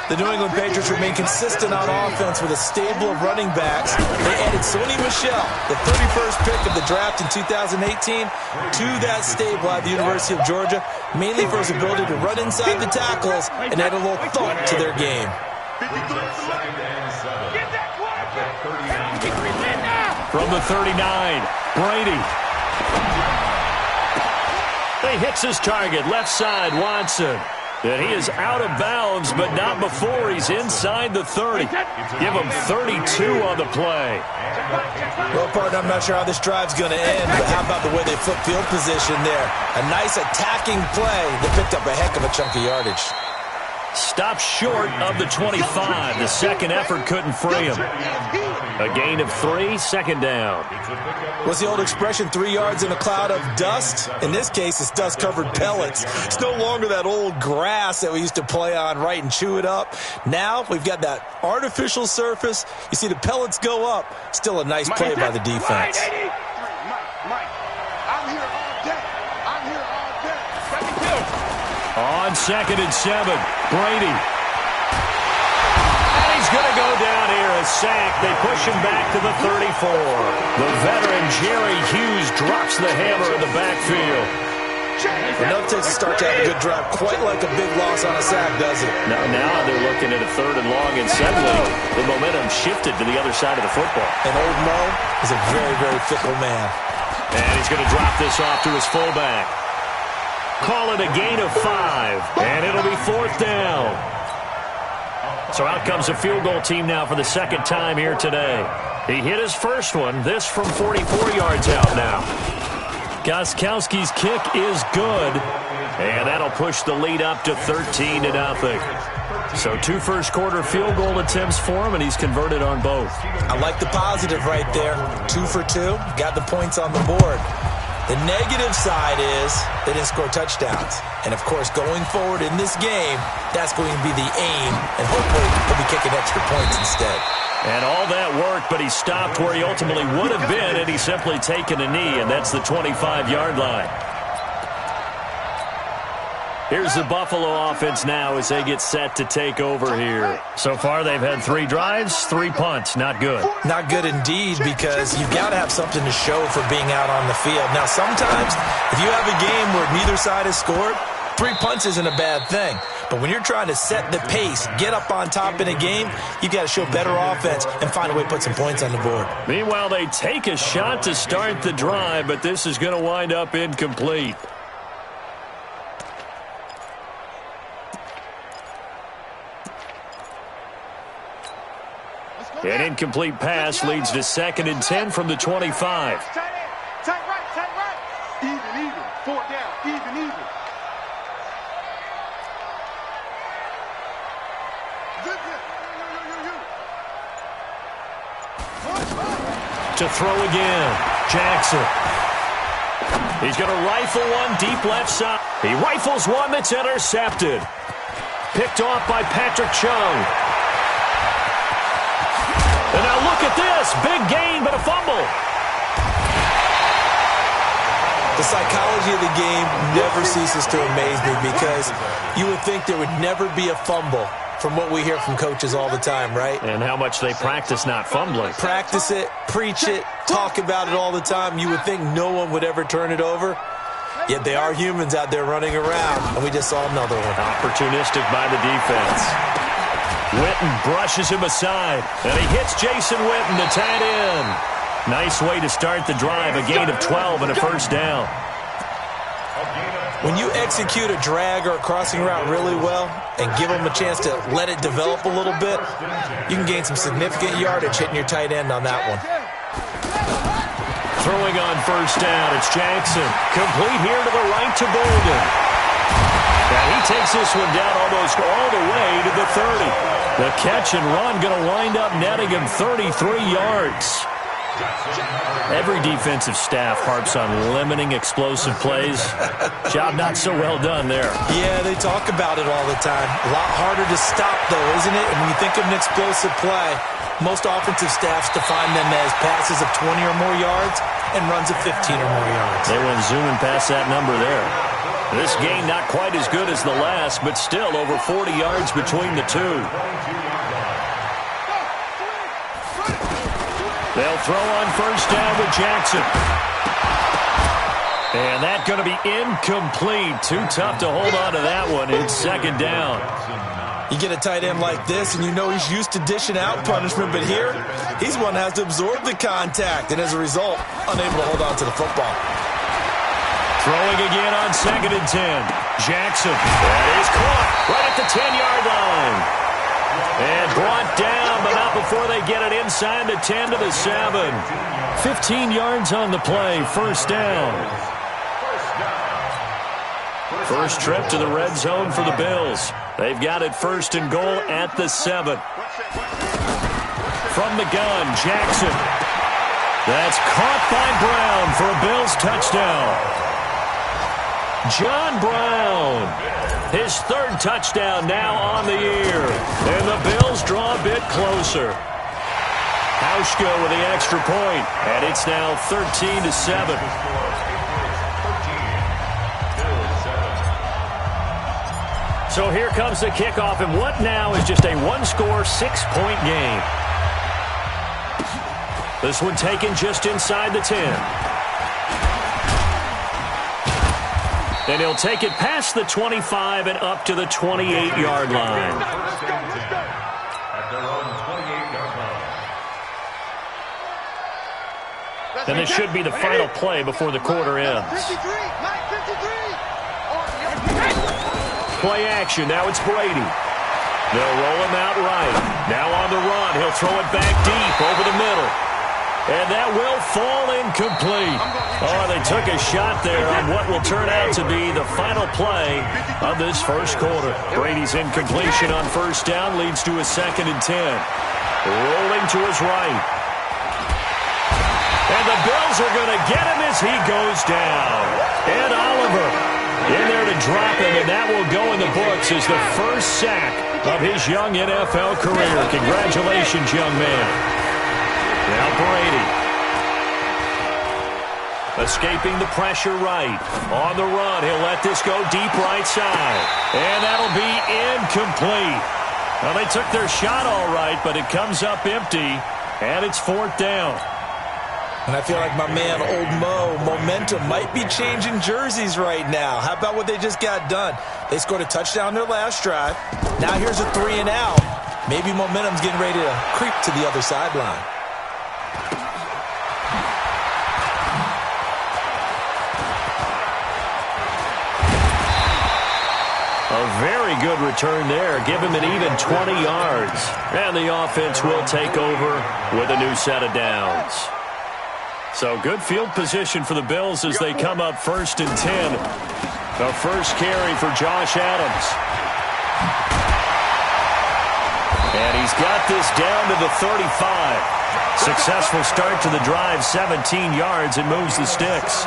The New England Patriots remain consistent on offense with a stable of running backs. They added Sony Michel, the 31st pick of the draft in 2018, to that stable at the University of Georgia, mainly for his ability to run inside the tackles and add a little thump to their game. From the 39, Brady. He hits his target, left side, Watson. And he is out of bounds, but not before he's inside the 30. Give him 32 on the play. Well, partner, I'm not sure how this drive's going to end, but how about the way they flip field position there? A nice attacking play that picked up a heck of a chunk of yardage. Stopped short of the 25. The second effort couldn't free him. A gain of 3, second down. What's the old expression, 3 yards in a cloud of dust? In this case, it's dust-covered pellets. It's no longer that old grass that we used to play on, right, and chew it up. Now we've got that artificial surface. You see the pellets go up. Still a nice play by the defense. Mike, I'm here all day. I'm here all day. Second kill. On 2nd and 7, Brady. And he's going to go down here, a sack. They push him back to the 34. The veteran Jerry Hughes drops the hammer in the backfield. Enough takes a start to have a good drive. Quite like a big loss on a sack, does it? Now they're looking at a 3rd and long, and suddenly the momentum shifted to the other side of the football. And old Mo is a very, very fickle man. And he's going to drop this off to his fullback. Call it a gain of 5, and it'll be 4th down. So out comes a field goal team now for the second time here today. He hit his first one, this from 44 yards out now. Gostkowski's kick is good, and that'll push the lead up to 13-0. So 2 first-quarter field goal attempts for him, and he's converted on both. I like the positive right there. 2 for 2, got the points on the board. The negative side is they didn't score touchdowns. And, of course, going forward in this game, that's going to be the aim, and hopefully he'll be kicking extra points instead. And all that work, but he stopped where he ultimately would have been, and he's simply taken a knee, and that's the 25-yard line. Here's the Buffalo offense now as they get set to take over here. So far, they've had 3 drives, 3 punts. Not good. Not good indeed, because you've got to have something to show for being out on the field. Now, sometimes, if you have a game where neither side has scored, 3 punts isn't a bad thing. But when you're trying to set the pace, get up on top in a game, you've got to show better offense and find a way to put some points on the board. Meanwhile, they take a shot to start the drive, but this is going to wind up incomplete. An incomplete pass leads to 2nd and 10 from the 25. Tight right. Even. 4 down. Even. To throw again, Jackson. He's going to rifle one deep left side. He rifles one that's intercepted. Picked off by Patrick Chung. And now look at this. Big gain, but a fumble. The psychology of the game never ceases to amaze me because you would think there would never be a fumble from what we hear from coaches all the time, right? And how much they practice not fumbling. Practice it, preach it, talk about it all the time. You would think no one would ever turn it over. Yet they are humans out there running around, and we just saw another one. Opportunistic by the defense. Witten brushes him aside, and he hits Jason Witten, the tight end. Nice way to start the drive, a gain of 12 and a first down. When you execute a drag or a crossing route really well and give them a chance to let it develop a little bit, you can gain some significant yardage hitting your tight end on that one. Throwing on first down, it's Jackson. Complete here to the right to Bolden. And he takes this one down almost all the way to the 30. The catch and run going to wind up netting him 33 yards. Every defensive staff harps on limiting explosive plays. Job not so well done there. Yeah, they talk about it all the time. A lot harder to stop, though, isn't it? And when you think of an explosive play, most offensive staffs define them as passes of 20 or more yards and runs of 15 or more yards. They went zooming past that number there. This game not quite as good as the last, but still over 40 yards between the two. They'll throw on first down with Jackson. And that's going to be incomplete. Too tough to hold on to that one. It's 2nd down. You get a tight end like this, and you know he's used to dishing out punishment, but here, he's one that has to absorb the contact, and as a result, unable to hold on to the football. Throwing again on 2nd and 10. Jackson. That is caught right at the 10-yard line. And brought down, but not before they get it inside the 10 to the 7. 15 yards on the play. First down. First trip to the red zone for the Bills. They've got it 1st and goal at the 7. From the gun, Jackson. That's caught by Brown for a Bills touchdown. John Brown, his 3rd touchdown now on the year. And the Bills draw a bit closer. Hauschka with the extra point, and it's now 13-7. So here comes the kickoff, and what now is just a one-score, 6-point game. This one taken just inside the 10. And he'll take it past the 25 and up to the 28-yard line. And this should be the final play before the quarter ends. Play action. Now it's Brady. They'll roll him out right. Now on the run. He'll throw it back deep over the middle. And that will fall incomplete. Oh, they took a shot there on what will turn out to be the final play of this first quarter. Brady's incompletion on first down leads to a 2nd and 10. Rolling to his right. And the Bills are going to get him as he goes down. Ed Oliver in there to drop him, and that will go in the books as the first sack of his young NFL career. Congratulations, young man. Now Brady. Escaping the pressure right. On the run, he'll let this go deep right side. And that'll be incomplete. Well, they took their shot all right, but it comes up empty, and it's 4th down. And I feel like my man, Old Mo, momentum might be changing jerseys right now. How about what they just got done? They scored a touchdown their last drive. Now here's a 3 and out. Maybe momentum's getting ready to creep to the other sideline. A very good return there. Give him an even 20 yards. And the offense will take over with a new set of downs. So good field position for the Bills as they come up 1st and 10. The first carry for Josh Adams. And he's got this down to the 35. Successful start to the drive, 17 yards, and moves the sticks.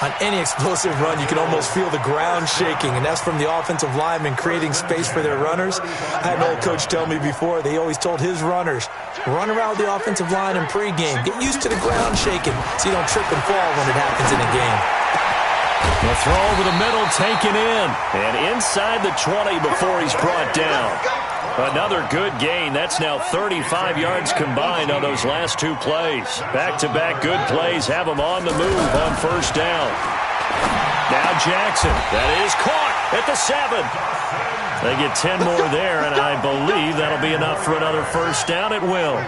On any explosive run, you can almost feel the ground shaking, and that's from the offensive linemen creating space for their runners. I had an old coach tell me before, they always told his runners, run around the offensive line in pregame. Get used to the ground shaking so you don't trip and fall when it happens in a game. The throw over the middle, taken in, and inside the 20 before he's brought down. Another good gain. That's now 35 yards combined on those last 2 plays. Back-to-back good plays have him on the move on 1st down. Now Jackson. That is caught at the 7. They get 10 more there, and I believe that'll be enough for another 1st down. It will.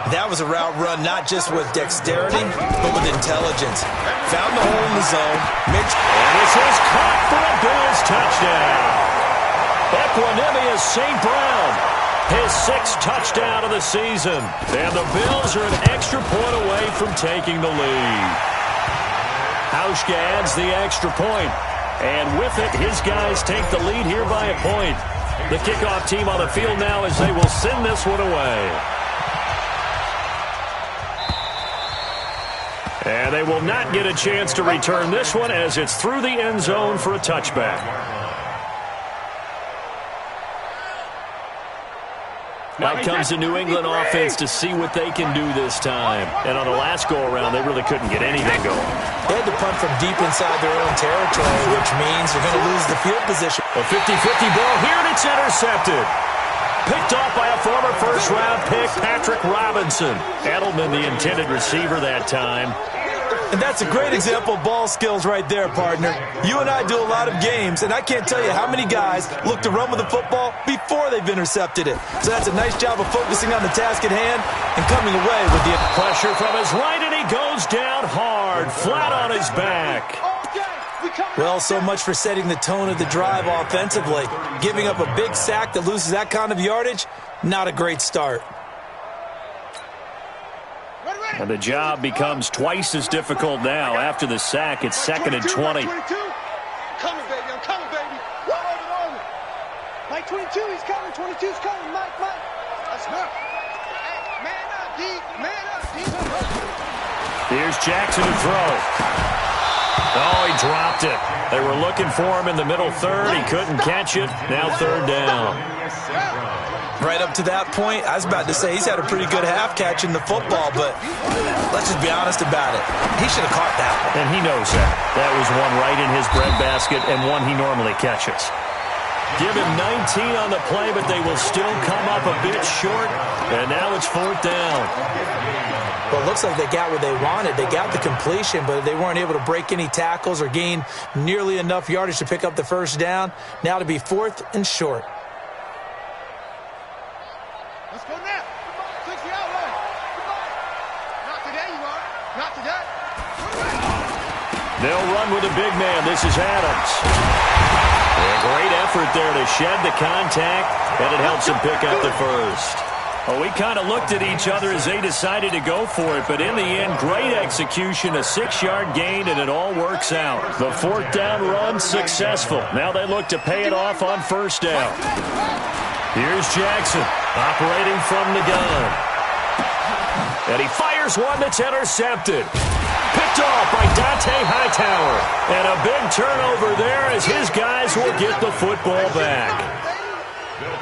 That was a route run not just with dexterity, but with intelligence. Found the hole in the zone. And this is caught for a Bills touchdown. Equanimous St. Brown, his 6th touchdown of the season. And the Bills are an extra point away from taking the lead. Hauschka adds the extra point. And with it, his guys take the lead here by a point. The kickoff team on the field now as they will send this one away. And they will not get a chance to return this one as it's through the end zone for a touchback. Out comes the New England offense to see what they can do this time. And on the last go-around, they really couldn't get anything going. They had to punt from deep inside their own territory, which means they're going to lose the field position. A 50-50 ball here, and it's intercepted. Picked off by a former first-round pick, Patrick Robinson. Edelman, the intended receiver that time. And that's a great example of ball skills right there, partner. You and I do a lot of games, and I can't tell you how many guys look to run with the football before they've intercepted it. So that's a nice job of focusing on the task at hand and coming away with the pressure from his right, and he goes down hard, flat on his back. Well, so much for setting the tone of the drive offensively. Giving up a big sack that loses that kind of yardage, not a great start. And the job becomes twice as difficult now. After the sack, it's 2nd and 20. I'm coming, baby. I'm coming, baby. Mike 22, he's coming. 22's coming. Mike. Let's go. Hey, man up, D. Man up, D. Here's Jackson to throw. Oh, he dropped it. They were looking for him in the middle third. He couldn't catch it. Now 3rd down. Right up to that point, I was about to say he's had a pretty good half catching the football, but let's just be honest about it. He should have caught that one. And he knows that. That was one right in his breadbasket and one he normally catches. Give him 19 on the play, but they will still come up a bit short, and now it's 4th down. Well, it looks like they got what they wanted. They got the completion, but they weren't able to break any tackles or gain nearly enough yardage to pick up the 1st down. Now to be 4th and short. Let's go now. Fix the outline. Not today, you are. Not today. They'll run with a big man. This is Adams. A great effort there to shed the contact, and it helps him pick up the 1st. Well, we kind of looked at each other as they decided to go for it, but in the end, great execution, a 6-yard gain, and it all works out. The 4th down run successful. Now they look to pay it off on 1st down. Here's Jackson, operating from the gun. And he fires one that's intercepted. Picked off by Dante Hightower. And a big turnover there as his guys will get the football back.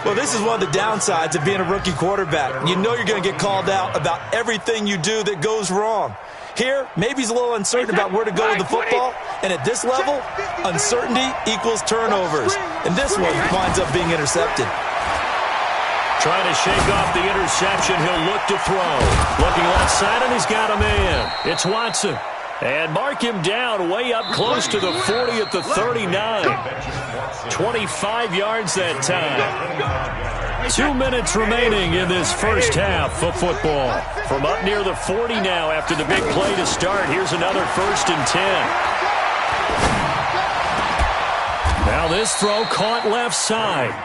Well, this is one of the downsides of being a rookie quarterback. You know you're going to get called out about everything you do that goes wrong. Here, maybe he's a little uncertain about where to go with the football. And at this level, uncertainty equals turnovers. And this one winds up being intercepted. Trying to shake off the interception. He'll look to throw. Looking left side, and he's got a man. It's Watson. And mark him down way up close to the 40 at the 39. 25 yards that time. 2 minutes remaining in this first half of football. From up near the 40 now after the big play to start. Here's another 1st and 10. Now this throw caught left side.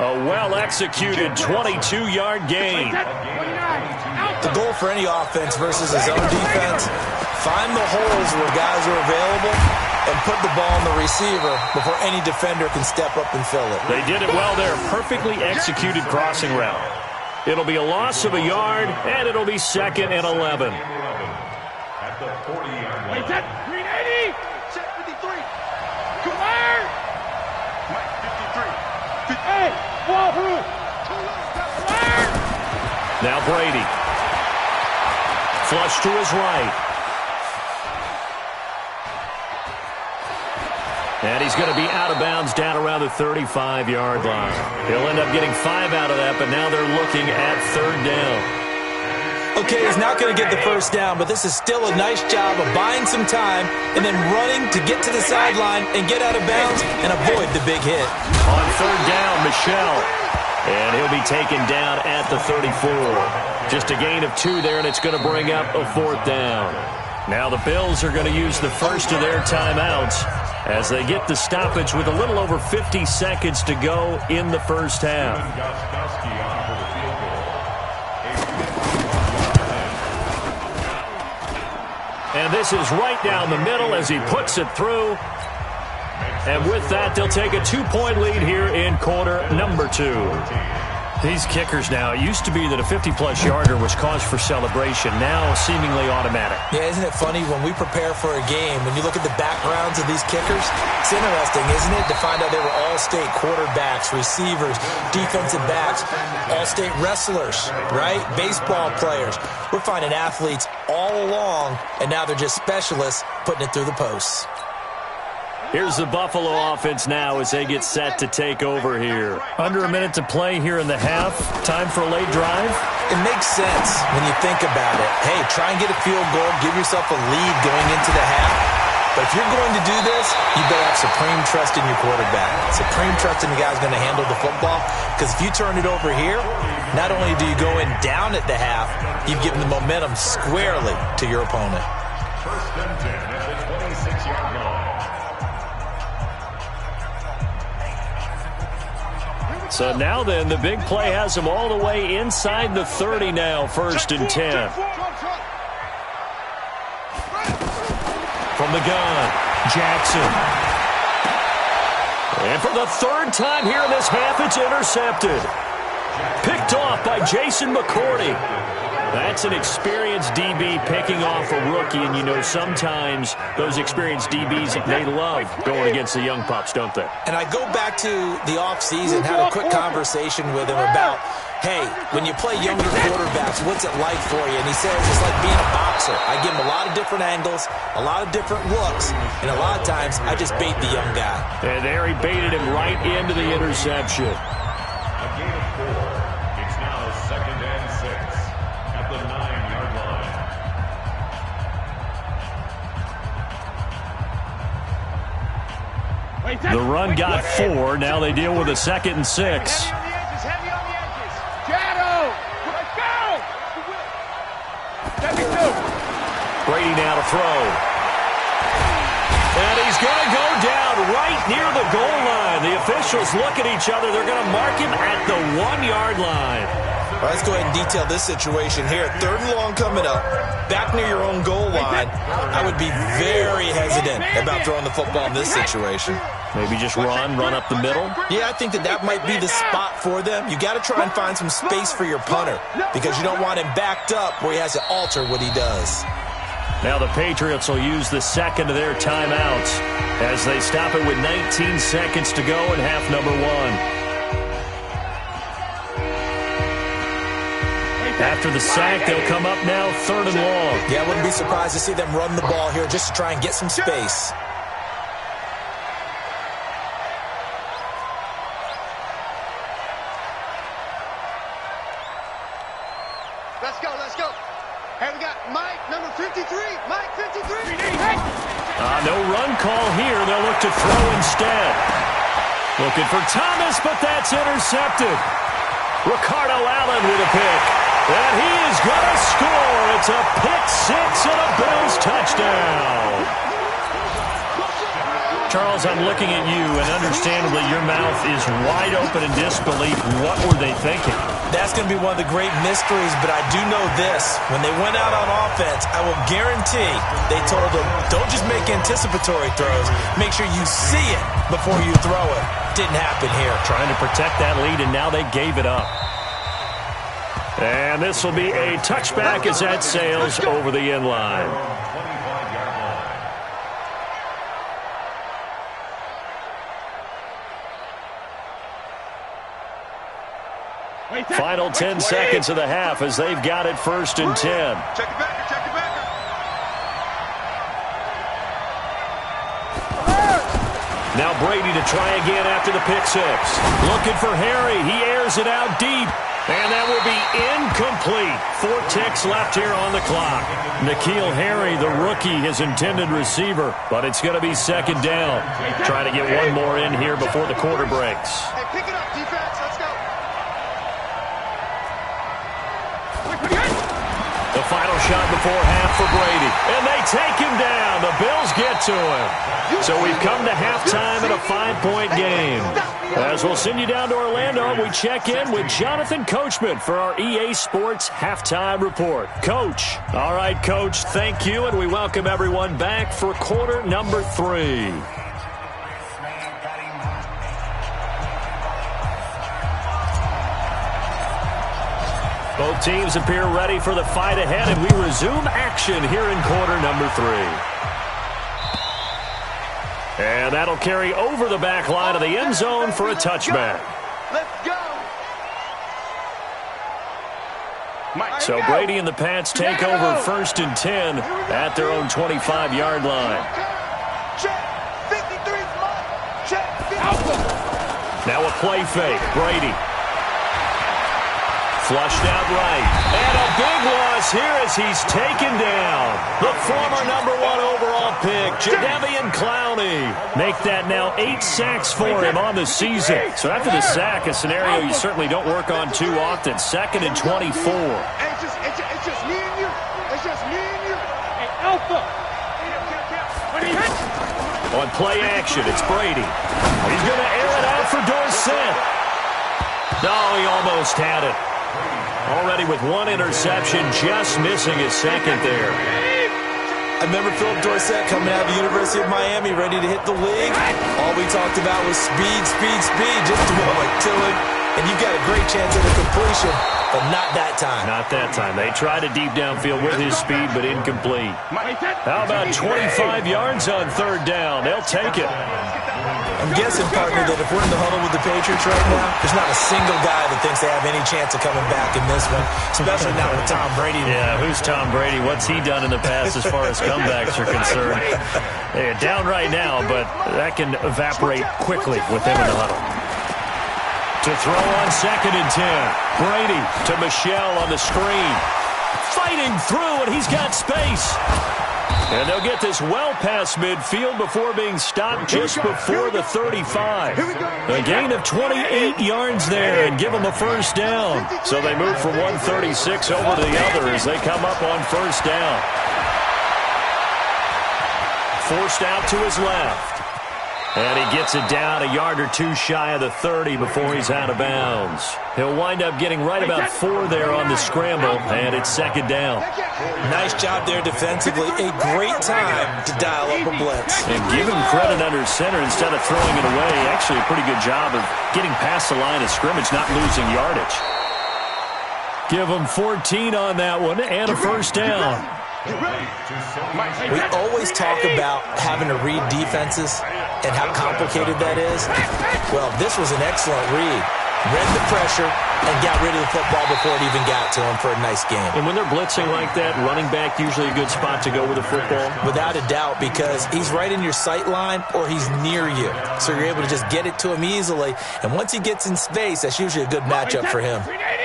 A well-executed 22-yard gain. The goal for any offense versus his own defense, find the holes where guys are available and put the ball on the receiver before any defender can step up and fill it. They did it well there. Perfectly executed crossing route. It'll be a loss of a yard, and it'll be 2nd and 11. At the 40-yard line. Set, 380. Set 53. Clear. Mike, 53. Hey, ball through. Clear. Now Brady. Flush to his right. And he's going to be out of bounds down around the 35-yard line. He'll end up getting 5 out of that, but now they're looking at 3rd down. Okay, he's not going to get the first down, but this is still a nice job of buying some time and then running to get to the sideline and get out of bounds and avoid the big hit. On 3rd down, Michelle. And he'll be taken down at the 34. Just a gain of 2 there, and it's going to bring up a 4th down. Now the Bills are going to use the first of their timeouts as they get the stoppage with a little over 50 seconds to go in the first half. And this is right down the middle as he puts it through. And with that, they'll take a 2-point lead here in quarter number 2. These kickers now, it used to be that a 50-plus yarder was cause for celebration, now seemingly automatic. Yeah, isn't it funny when we prepare for a game, when you look at the backgrounds of these kickers, it's interesting, isn't it, to find out they were all-state quarterbacks, receivers, defensive backs, all-state wrestlers, right? Baseball players. We're finding athletes all along, and now they're just specialists putting it through the posts. Here's the Buffalo offense now as they get set to take over here. Under a minute to play here in the half. Time for a late drive. It makes sense when you think about it. Hey, try and get a field goal. Give yourself a lead going into the half. But if you're going to do this, you better have supreme trust in your quarterback. Supreme trust in the guy who's going to handle the football. Because if you turn it over here, not only do you go in down at the half, you've given the momentum squarely to your opponent. 1st and 10 at the 26-yard line. So now then, the big play has them all the way inside the 30 now, 1st and 10. From the gun, Jackson. And for the 3rd time here in this half, it's intercepted. Picked off by Jason McCourty. That's an experienced DB picking off a rookie, and you know sometimes those experienced DBs, they love going against the young pups, don't they? And I go back to the offseason, had a quick conversation with him about, hey, when you play younger quarterbacks, what's it like for you? And he says it's like being a boxer. I give him a lot of different angles, a lot of different looks, and a lot of times I just bait the young guy. And there he baited him right into the interception. A gain of 4. It's now 2nd and 6 at the 9-yard line. The run got 4. Now they deal with a 2nd and 6. Heavy on the edges. Shadow. Let's go. 72. Brady now to throw. And he's going to go down right near the goal line. The officials look at each other. They're going to mark him at the 1-yard line. All right, let's go ahead and detail this situation here. 3rd and long coming up, back near your own goal line. I would be very hesitant about throwing the football in this situation. Maybe just run up the middle. Yeah, I think that might be the spot for them. You got to try and find some space for your punter because you don't want him backed up where he has to alter what he does. Now the Patriots will use the 2nd of their timeouts as they stop it with 19 seconds to go in half number 1. After the sack, they'll come up now 3rd and long. Yeah, I wouldn't be surprised to see them run the ball here just to try and get some space. Let's go, let's go. Hey, we got Mike, number 53. Mike, 53. No run call here. They'll look to throw instead. Looking for Thomas, but that's intercepted. Ricardo Allen with a pick. And he is going to score. It's a pick six and a Bills touchdown. Charles, I'm looking at you, and understandably your mouth is wide open in disbelief. What were they thinking? That's going to be one of the great mysteries, but I do know this. When they went out on offense, I will guarantee they told them, don't just make anticipatory throws. Make sure you see it before you throw it. Didn't happen here. Trying to protect that lead, and now they gave it up. And this will be a touchback as that sails over the end line. Final 10 seconds of the half as they've got it 1st and 10. Check it back, check it back. Now Brady to try again after the pick six. Looking for Harry. He airs it out deep. And that will be incomplete. 4 ticks left here on the clock. N'Keal Harry, the rookie, his intended receiver. But it's going to be 2nd down. Trying to get one more in here before the quarter breaks. Hey, pick it up, defense. Let's go. The final shot before half for Brady. And they take him down. The Bills get to him. So we've come to halftime in a 5-point game. As we'll send you down to Orlando, we check in with Jonathan Coachman for our EA Sports Halftime Report. Coach. All right, Coach, thank you, and we welcome everyone back for quarter number 3. Both teams appear ready for the fight ahead, and we resume action here in quarter number 3. And that'll carry over the back line of the end zone for a touchback. Let's go. So Brady and the Pats take over 1st and 10 at their own 25-yard line. Check. 53. Check. 50. Now a play fake. Brady. Flushed out right. And a big loss here as he's taken down. The former number 1 overall pick, Jadeveon Clowney. Make that now 8 sacks for him on the season. So after the sack, a scenario you certainly don't work on too often. 2nd and 24. It's just me and you. It's just me and you. Hey, Alpha. On play action, it's Brady. He's going to air it out for Dorsett. No, he almost had it. Already with 1 interception, just missing his 2nd there. I remember Philip Dorsett coming out of the University of Miami, ready to hit the league. All we talked about was speed, speed, speed. Just throw it to him, and you've got a great chance at a completion, but not that time. Not that time. They tried a deep downfield with his speed, but incomplete. How about 25 yards on 3rd down? They'll take it. I'm guessing, partner, that if we're in the huddle with the Patriots right now, there's not a single guy that thinks they have any chance of coming back in this one, especially not with Tom Brady. Yeah, who's Tom Brady? What's he done in the past as far as comebacks are concerned? They're down right now, but that can evaporate quickly with him in the huddle. To throw on 2nd and 10. Brady to Michelle on the screen. Fighting through, and he's got space. And they'll get this well past midfield before being stopped just before the 35. A gain of 28 yards there and give them a 1st down. So they move from 136 over to the other as they come up on 1st down. Forced out to his left. And he gets it down a yard or 2 shy of the 30 before he's out of bounds. He'll wind up getting right about 4 there on the scramble, and it's 2nd down. Nice job there defensively. A great time to dial up a blitz. And give him credit under center instead of throwing it away. Actually a pretty good job of getting past the line of scrimmage, not losing yardage. Give him 14 on that one and a 1st down. We always talk about having to read defenses and how complicated that is. Well, this was an excellent read. Read the pressure and got rid of the football before it even got to him for a nice game. And when they're blitzing like that, running back usually a good spot to go with the football? Without a doubt, because he's right in your sight line or he's near you. So you're able to just get it to him easily. And once he gets in space, that's usually a good matchup for him.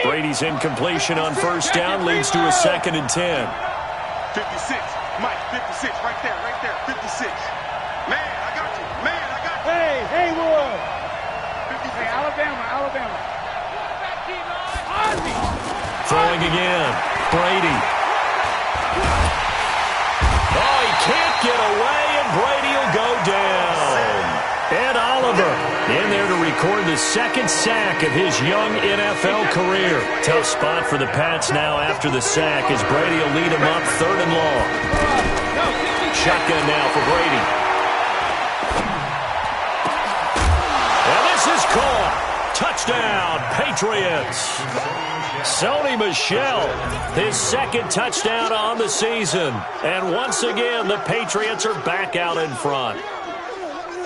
Brady's incompletion on first down leads to a 2nd and 10. 56. Mike, 56. Right there. 56. Man, I got you. Hey, Haywood. 56. Hey, Alabama. Throwing again. Brady. Oh, he can't get away, and Brady will go down. Ed Oliver in there to record the 2nd sack of his young NFL career. Tough spot for the Pats now after the sack as Brady will lead him up 3rd and long. Shotgun now for Brady. And this is caught. Touchdown, Patriots. Sony Michel, his 2nd touchdown on the season. And once again, the Patriots are back out in front.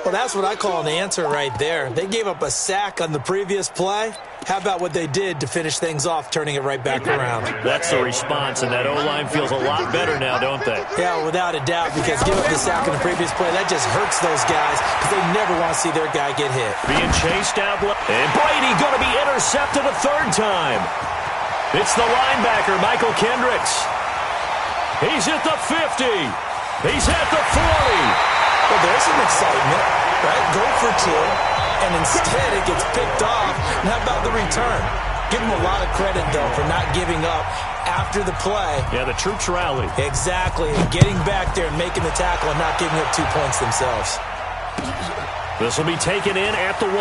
Well, that's what I call an answer right there. They gave up a sack on the previous play. How about what they did to finish things off, turning it right back around? That's the response, and that O-line feels a lot better now, don't they? Yeah, without a doubt, because giving up the sack on the previous play, that just hurts those guys because they never want to see their guy get hit. Being chased out, and Brady going to be intercepted a 3rd time. It's the linebacker, Michael Kendricks. He's at the 50. He's at the 40. Well, there's some excitement, right? Go for 2, and instead it gets picked off. And how about the return? Give him a lot of credit, though, for not giving up after the play. Yeah, the troops rallied. Exactly. And getting back there and making the tackle and not giving up 2 points themselves. This will be taken in at the 1.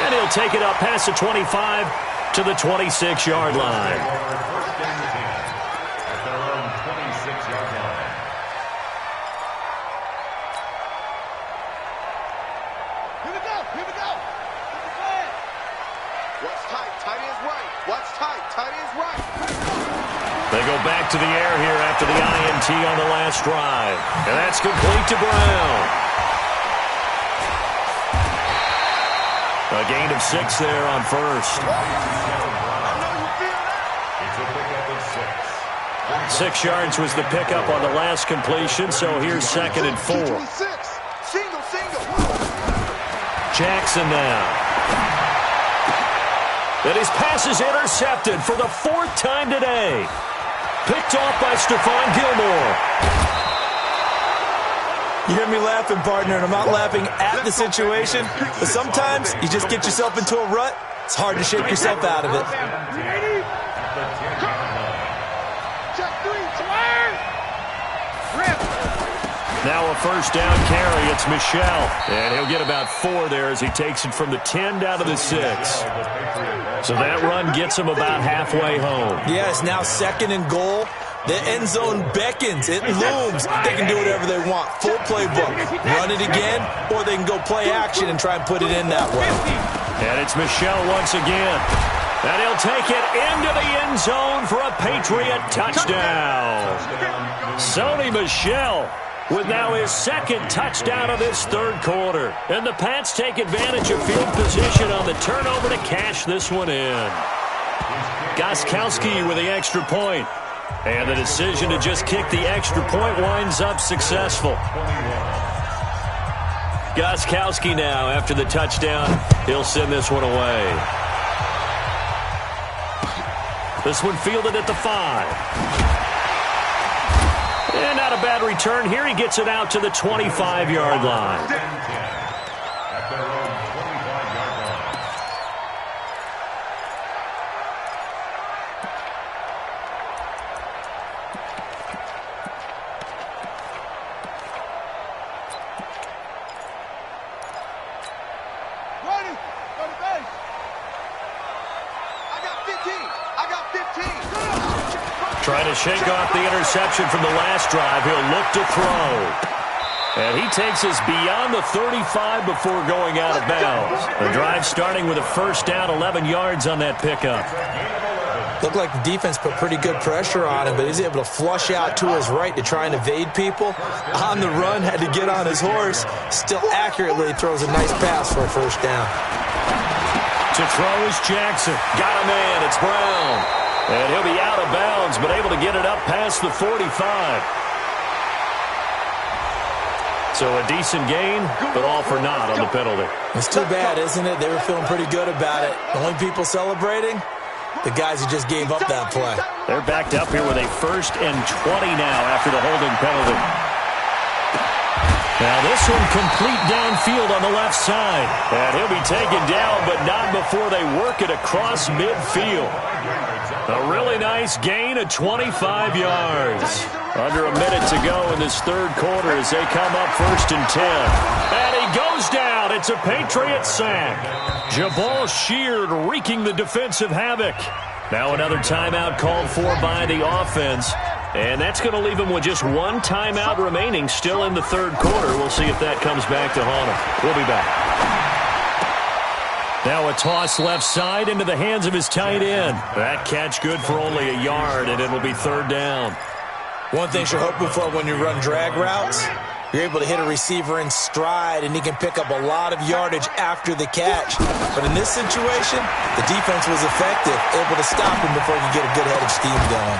And he'll take it up past the 25 to the 26-yard line. They go back to the air here after the INT on the last drive. And that's complete to Brown. A gain of 6 there on first. 6 yards was the pickup on the last completion, so here's 2nd and 4. Jackson now. And his pass is intercepted for the 4th time today. Picked off by Stephon Gilmore. You hear me laughing, partner, and I'm not laughing at the situation, but sometimes you just get yourself into a rut. It's hard to shake yourself out of it. Now a first down carry. It's Michel. And he'll get about 4 there as he takes it from the 10 down to the 6. So that run gets him about halfway home. Yeah, it's now 2nd and goal. The end zone beckons. It looms. They can do whatever they want. Full playbook. Run it again, or they can go play action and try and put it in that way. And it's Michel once again. And he'll take it into the end zone for a Patriot touchdown. Sony Michel with now his 2nd touchdown of this 3rd quarter. And the Pats take advantage of field position on the turnover to cash this one in. Gostkowski with the extra point. And the decision to just kick the extra point winds up successful. Gostkowski now, after the touchdown, he'll send this one away. This one fielded at the 5. And not a bad return here. He gets it out to the 25-yard line. Trying to shake off the interception from the last drive. He'll look to throw. And he takes us beyond the 35 before going out of bounds. The drive starting with a first down, 11 yards on that pickup. Looked like the defense put pretty good pressure on him, but he's able to flush out to his right to try and evade people. On the run, had to get on his horse. Still accurately throws a nice pass for a first down. To throw is Jackson. Got a man. It's Brown. And he'll be out of bounds, but able to get it up past the 45. So a decent gain, but all for naught on the penalty. It's too bad, isn't it? They were feeling pretty good about it. The only people celebrating, the guys who just gave up that play. They're backed up here with a 1st and 20 now after the holding penalty. Now this one complete downfield on the left side. And he'll be taken down, but not before they work it across midfield. A really nice gain of 25 yards. Under a minute to go in this third quarter as they come up 1st and 10. And he goes down. It's a Patriot sack. Jabal Sheard wreaking the defensive havoc. Now another timeout called for by the offense. And that's going to leave him with just one timeout remaining still in the third quarter. We'll see if that comes back to haunt him. We'll be back. Now a toss left side into the hands of his tight end. That catch good for only a yard, and it'll be 3rd down. One thing you're hoping for when you run drag routes, you're able to hit a receiver in stride, and he can pick up a lot of yardage after the catch. But in this situation, the defense was effective, able to stop him before you get a good head of steam going.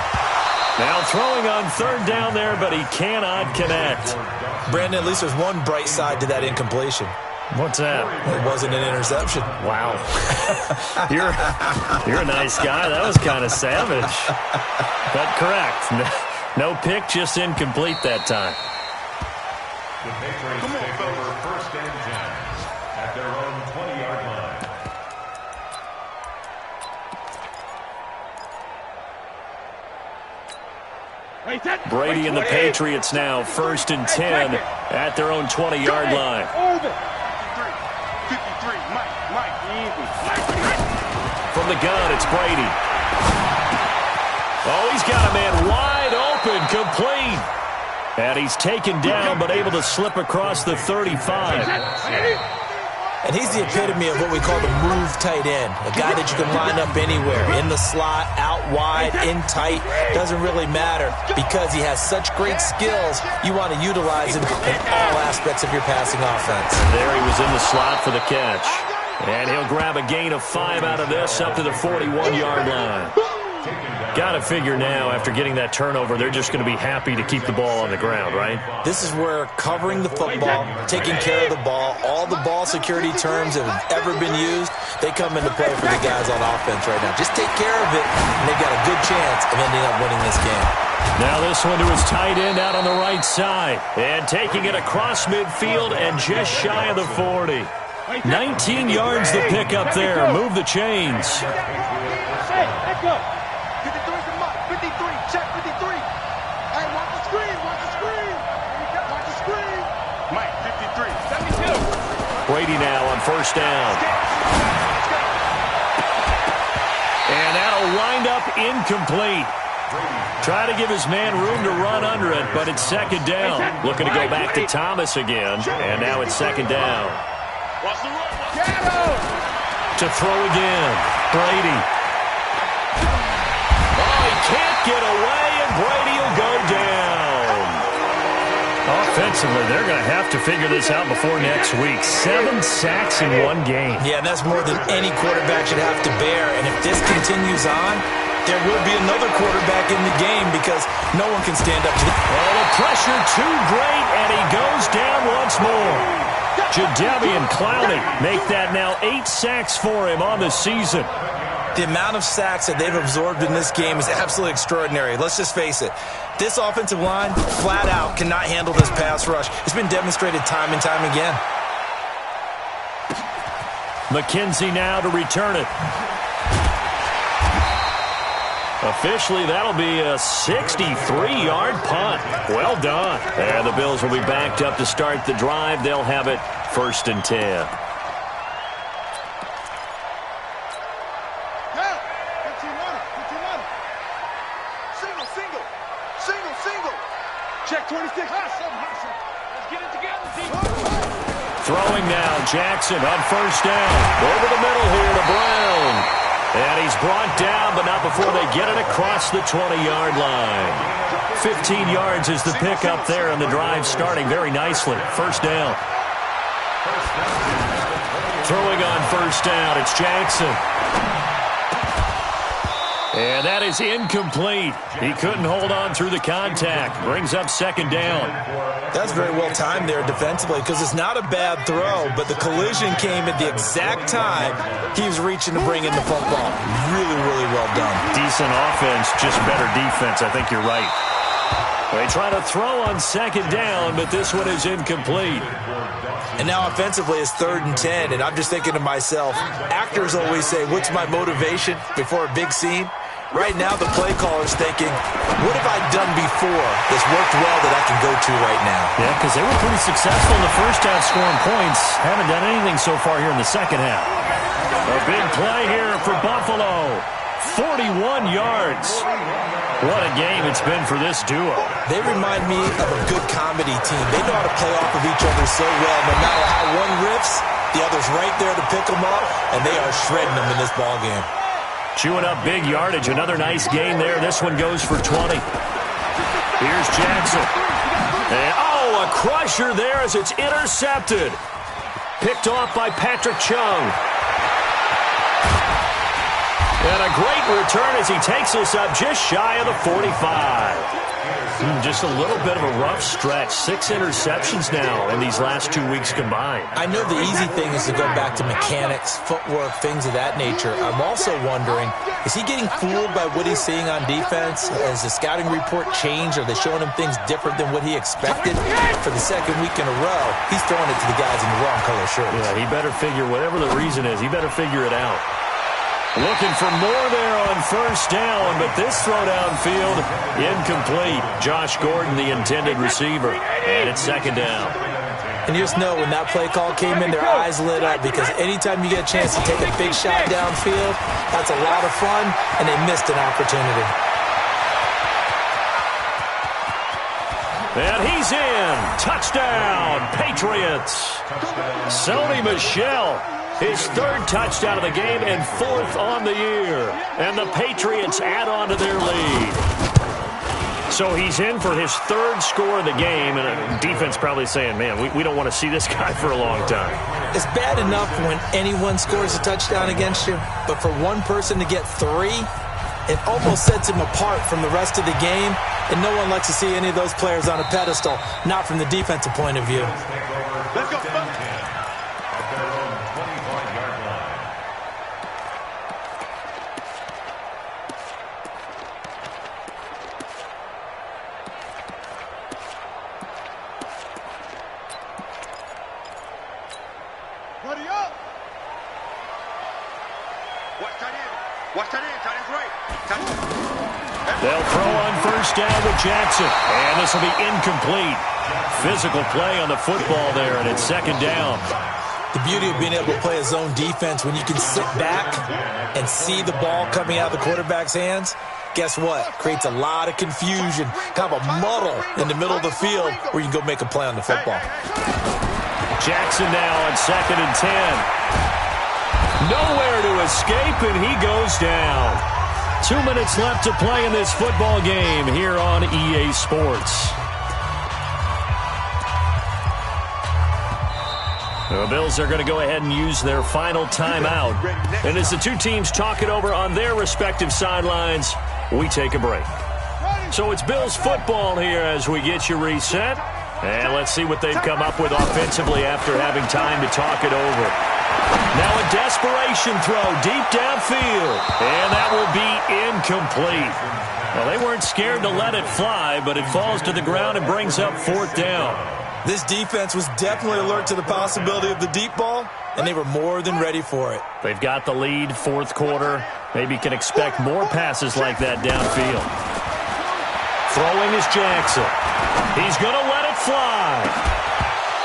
Now throwing on 3rd down there, but he cannot connect. Brandon, at least there's one bright side to that incompletion. What's that? It wasn't an interception. Wow. You're a nice guy. That was kind of savage. But correct. No pick, just incomplete that time. The Patriots take over 1st and 10 at their own 20-yard line. Brady and the Patriots now 1st and 10 at their own 20-yard line. 53, Mike, easy. From the gun, it's Brady. Oh, he's got a man wide open, complete. And he's taken down, but able to slip across the 35. And he's the epitome of what we call the move tight end. A guy that you can line up anywhere. In the slot, out wide, in tight. Doesn't really matter because he has such great skills. You want to utilize him in all aspects of your passing offense. There he was in the slot for the catch. And he'll grab a gain of 5 out of this up to the 41-yard line. Got to figure now, after getting that turnover, they're just going to be happy to keep the ball on the ground, right? This is where covering the football, taking care of the ball, all the ball security terms that have ever been used, they come into play for the guys on offense right now. Just take care of it, and they've got a good chance of ending up winning this game. Now this one to his tight end out on the right side. And taking it across midfield and just shy of the 40. 19 yards the pick up there. Move the chains. Hey, let's go. 53, check 53. Hey, watch the screen, watch the screen. Watch the screen. Mike, 53, 72. Brady now on 1st down. And that'll wind up incomplete. Try to give his man room to run under it, but it's 2nd down. Looking to go back to Thomas again, and now it's 2nd down. To throw again, Brady. Can't get away, and Brady will go down. Offensively, they're going to have to figure this out before next week. 7 sacks in one game. Yeah, and that's more than any quarterback should have to bear. And if this continues on, there will be another quarterback in the game because no one can stand up to that. Oh, the pressure too great, and he goes down once more. Jadeveon Clowney make that now 8 sacks for him on the season. The amount of sacks that they've absorbed in this game is absolutely extraordinary. Let's just face it. This offensive line, flat out, cannot handle this pass rush. It's been demonstrated time and time again. McKenzie now to return it. Officially, that'll be a 63-yard punt. Well done. And the Bills will be backed up to start the drive. They'll have it 1st and 10. Check 26. Let's get it together, team. Throwing now, Jackson on 1st down. Over the middle here to Brown. And he's brought down, but not before they get it across the 20-yard line. 15 yards is the pickup there, and the drive starting very nicely. 1st down. Throwing on 1st down, it's Jackson. And that is incomplete. He couldn't hold on through the contact. Brings up second down. That's very well timed there defensively because it's not a bad throw, but the collision came at the exact time he was reaching to bring in the football. Really, really well done. Decent offense, just better defense. I think you're right. They try to throw on second down, but this one is incomplete. And now offensively it's 3rd and 10, and I'm just thinking to myself, actors always say, what's my motivation before a big scene? Right now the play caller's thinking, what have I done before that's worked well that I can go to right now? Yeah, because they were pretty successful in the first half scoring points. Haven't done anything so far here in the second half. A big play here for Buffalo. 41 yards. What a game it's been for this duo. They remind me of a good comedy team. They know how to play off of each other so well. No matter how one riffs, the other's right there to pick them up, and they are shredding them in this ballgame. Chewing up big yardage. Another nice gain there. This one goes for 20. Here's Jackson. And, a crusher there as it's intercepted. Picked off by Patrick Chung. And a great return as he takes us up just shy of the 45. Just a little bit of a rough stretch. 6 interceptions now in these last 2 weeks combined. I know the easy thing is to go back to mechanics, footwork, things of that nature. I'm also wondering, is he getting fooled by what he's seeing on defense? Has the scouting report changed? Are they showing him things different than what he expected? For the second week in a row, he's throwing it to the guys in the wrong color shirts. Yeah, he better figure, whatever the reason is, he better figure it out. Looking for more there on first down, but this throw downfield, incomplete. Josh Gordon, the intended receiver, and it's second down. And you just know when that play call came in, their eyes lit up because anytime you get a chance to take a big shot downfield, that's a lot of fun, and they missed an opportunity. And he's in. Touchdown, Patriots. Sony Michel. His 3rd touchdown of the game and 4th on the year. And the Patriots add on to their lead. So he's in for his 3rd score of the game, and a defense probably saying, man, we don't want to see this guy for a long time. It's bad enough when anyone scores a touchdown against you, but for one person to get 3, it almost sets him apart from the rest of the game, and no one likes to see any of those players on a pedestal, not from the defensive point of view. Let's go. They'll throw on first down with Jackson, and this will be incomplete. Physical play on the football there, and it's second down. The beauty of being able to play a zone defense when you can sit back and see the ball coming out of the quarterback's hands, guess what? Creates a lot of confusion, kind of a muddle in the middle of the field where you can go make a play on the football. Jackson now on 2nd and 10. Nowhere to escape, and he goes down. 2 minutes left to play in this football game here on EA Sports. The Bills are going to go ahead and use their final timeout. And as the two teams talk it over on their respective sidelines, we take a break. So it's Bills football here as we get you reset. And let's see what they've come up with offensively after having time to talk it over. Now a desperation throw deep downfield. And that will be incomplete. Well, they weren't scared to let it fly, but it falls to the ground and brings up 4th down. This defense was definitely alert to the possibility of the deep ball, and they were more than ready for it. They've got the lead, 4th quarter. Maybe can expect more passes like that downfield. Throwing is Jackson. He's going to let it fly.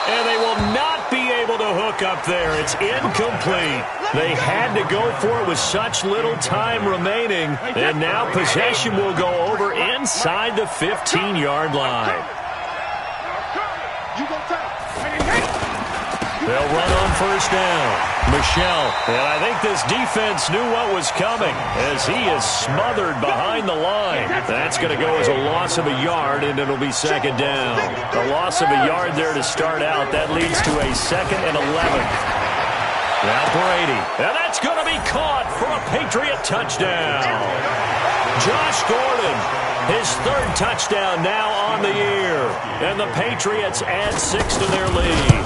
And they will not be able to hook up there. It's incomplete. They had to go for it with such little time remaining. And now possession will go over inside the 15-yard line. They'll run on first down. Michel. And I think this defense knew what was coming as he is smothered behind the line. That's going to go as a loss of a yard, and it'll be second down. A loss of a yard there to start out. That leads to a 2nd and 11. Now Brady, and that's going to be caught for a Patriot touchdown. Josh Gordon, his third touchdown now on the year, and the Patriots add 6 to their lead.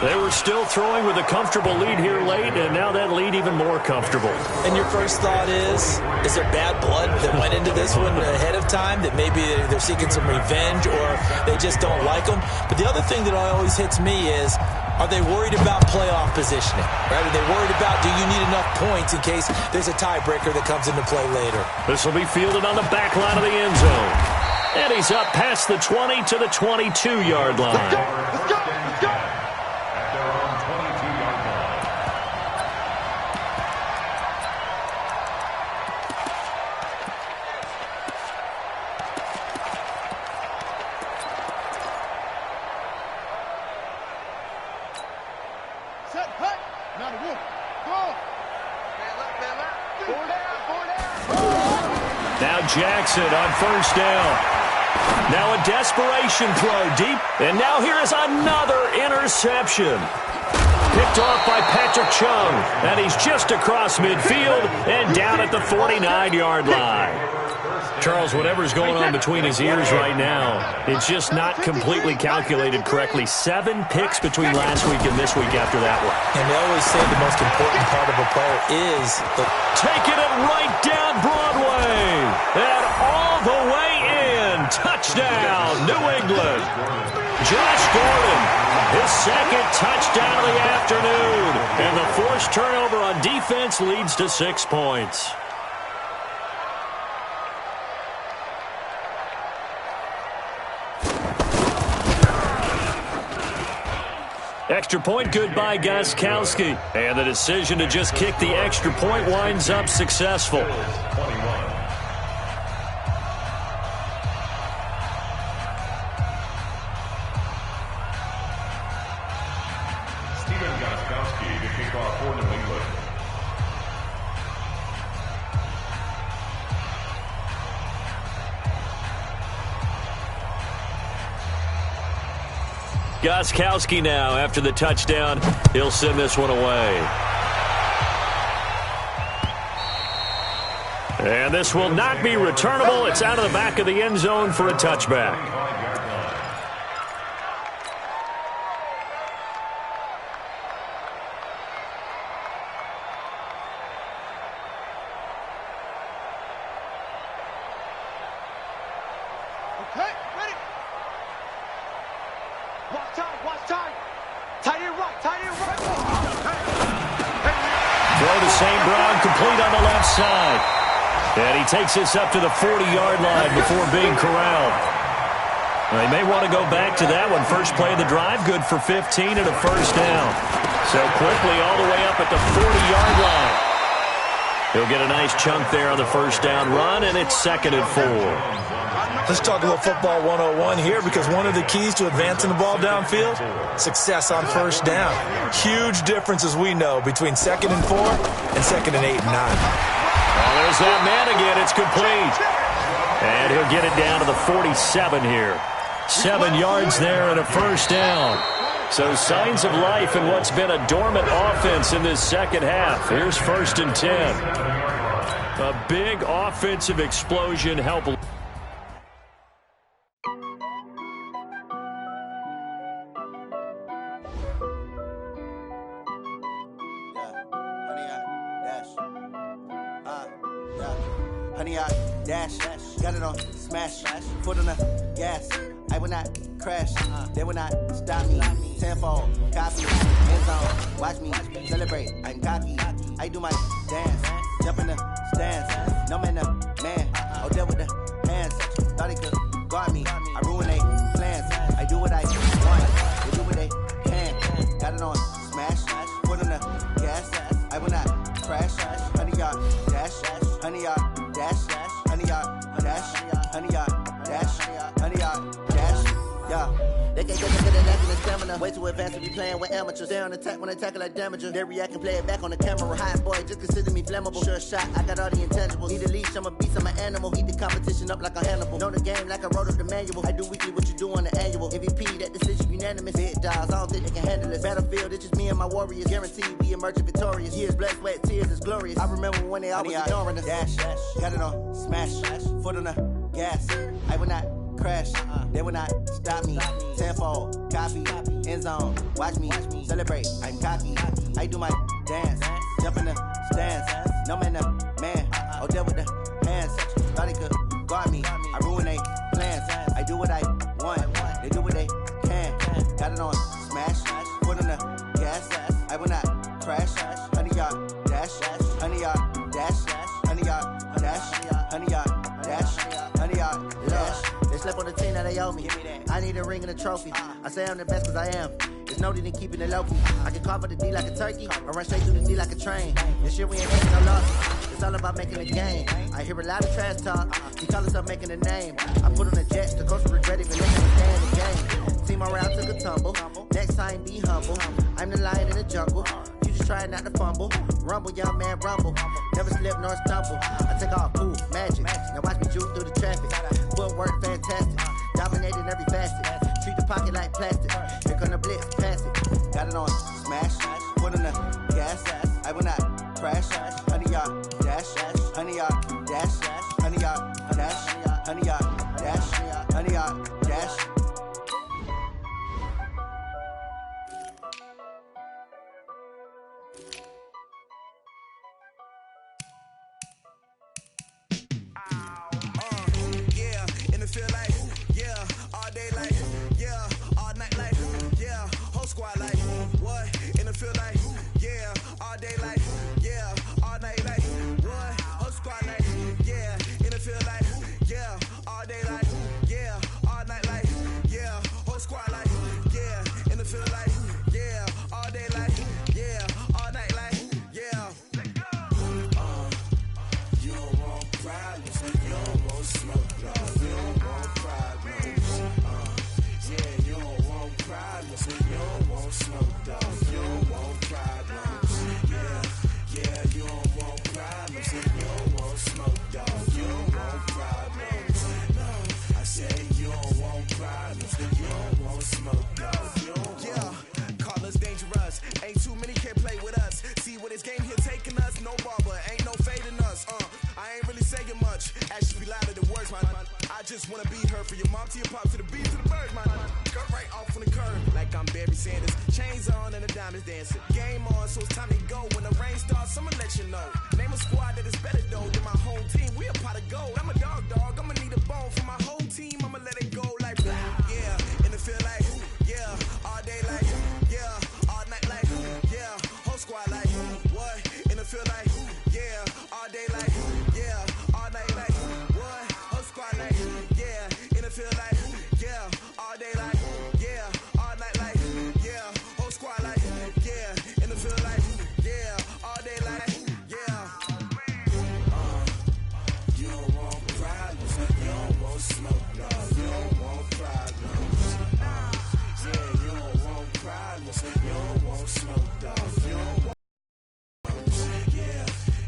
They were still throwing with a comfortable lead here late, and now that lead even more comfortable. And your first thought is there bad blood that went into this one ahead of time, that maybe they're seeking some revenge or they just don't like them? But the other thing that always hits me is, are they worried about playoff positioning? Right? Are they worried about, do you need enough points in case there's a tiebreaker that comes into play later? This will be fielded on the back line of the end zone. And he's up past the 20 to the 22-yard line. Let's go! Let's go! Let's go! At their own 22-yard line. Set, cut! Not a wolf. Go! Man left, man left. 4 down, 4 down. Now Jackson on first down. Now a desperation throw deep, and now here is another interception. Picked off by Patrick Chung, and he's just across midfield and down at the 49-yard line. Charles, whatever's going on between his ears right now, it's just not completely calculated correctly. 7 picks between last week and this week after that one. And they always say the most important part of a player is the... Taking it right down Broadway, and all the way in. Touchdown, New England. Josh Gordon, his second touchdown of the afternoon. And the forced turnover on defense leads to 6 points. Extra point good by Gostkowski. And the decision to just kick the extra point winds up successful. Gostkowski to kick off for New England. Gostkowski now, after the touchdown, he'll send this one away. And this will not be returnable. It's out of the back of the end zone for a touchback. Okay, ready? Watch time, watch time. Tight end right, tight end right. Throw to St. Brown, complete on the left side. And he takes this up to the 40-yard line before being corralled. They may want to go back to that one. First play of the drive, good for 15 and a first down. So quickly all the way up at the 40-yard line. He'll get a nice chunk there on the first down run, and it's 2nd and 4. Let's talk a little football 101 here, because one of the keys to advancing the ball downfield, success on first down. Huge difference, as we know, between 2nd and 4 and 2nd and 8 and 9. Oh, there's that man again. It's complete. And he'll get it down to the 47 here. 7 yards there and a first down. So signs of life in what's been a dormant offense in this second half. Here's 1st and 10. A big offensive explosion help. Honey, I dash, got it on smash, foot on the gas. I will not crash, they will not stop me. Tenfold, copy, end zone, watch me celebrate. I'm cocky, I do my dance, jump in the stands. No man, man, oh, there with the hands. Thought he could guard me, I ruin they plans. I do what I want, they do what they can. Got it on smash, foot on the gas. I will not crash, honey, y'all dash, honey, y'all. Dash, honey, y'all, dash, honey, y'all, dash, honey, y'all, dash, yeah. They can't get to the neck and the stamina. Way too advanced to be playing with amateurs. They on attack when they tackle like damager. They react and play it back on the camera. Hot boy, just consider me flammable. Sure shot, I got all the intangibles. Need a leash, I'ma beat beast, I'm an animal. Heat the competition up like a Hannibal. Know the game like I wrote up the manual. I do weekly what you do on the annual. MVP, that decision unanimous. Big dogs, I don't think they can handle it. Battlefield, it's just me and my warriors. Guaranteed we emerging victorious. Years, blood, sweat, tears, it's glorious. I remember when they always ignoring us. Dash, got it on, smash, foot on the gas. I will not crash, they will not stop me. Tenfold, copy, end zone, watch me celebrate. I'm cocky, I do my dance, jump in the stands. No man, man, oh there with the hands. Thought he could guard me, I ruin they plans. I do what I want, they do what they can. Got it on, smash, foot on the gas. I will not crash, 100-yard dash, 100-yard dash, 100-yard dash, 100-yard dash, 100-yard dash. They slept on the team that they owe me. I need a ring and a trophy. I say I'm the best cause I am. There's no need in keeping it low key. I can carve for the D like a turkey, or run straight through the D like a train. This year we ain't taking no losses. It's all about making a game. I hear a lot of trash talk. He call us up making a name. I put on the jets, the coach regret even letting us stay in the game. Team around took a tumble. Next time be humble. I'm the lion in the jungle. You just trying not to fumble. Rumble, young man, rumble. Never slip nor stumble. I take off, cool, magic. Now watch me juke through the traffic. Footwork fantastic. Dominating every facet. Treat the pocket like plastic. Here come the blitz, pass it. Got it on, smash. Foot on the gas. I will not crash. 100-yard dash. 100-yard dash. 100-yard dash. 100-yard dash. 100-yard dash. Feel like, yeah, all day like, yeah, all night like, yeah, whole squad like, what? In the field like, yeah, all day like, yeah, all night like, what? Whole squad like, yeah, in the field like, yeah, all day like, yeah, all night like, yeah, whole squad like, yeah, in the field like, yeah, all day like, yeah, all night like, yeah. You don't want problems, you don't want smoke, dog. You don't want problems. Yeah, you don't want problems. You don't want smoke, dog. You don't want problems. Yeah, you don't want problems. You don't want smoke, dog. You don't want problems. No, I said you don't want problems. You don't want smoke, dog. You don't want. Yeah, call us dangerous. Ain't too many can play with us. See where this game here taking us. No barber, ain't no fading us. I ain't really saying much. Actions be louder than words, man. I just wanna be heard from your mom to your pop to the beat to the birds, man. Cut right off on the curb, like I'm Barry Sanders. Chains on and the diamonds dancing. Game on, so it's time to go. When the rain starts, I'ma let you know. Name a squad that is better though than my home team. We a pot of gold. I'm a dog. I'ma need a bone for my whole team. I'ma let it go like blah. Yeah, in the field like yeah, all day like yeah, all night like yeah, whole squad like what? In the field like yeah, all day like yeah, all night like what? Whole squad like yeah, in the field like yeah, all day like yeah, all night like yeah, whole squad like yeah, in the field like yeah, all day like yeah. You don't want problems, you don't want smoke, no. You don't want problems. Yeah, you don't want problems, you don't want smoke, dog. You don't want.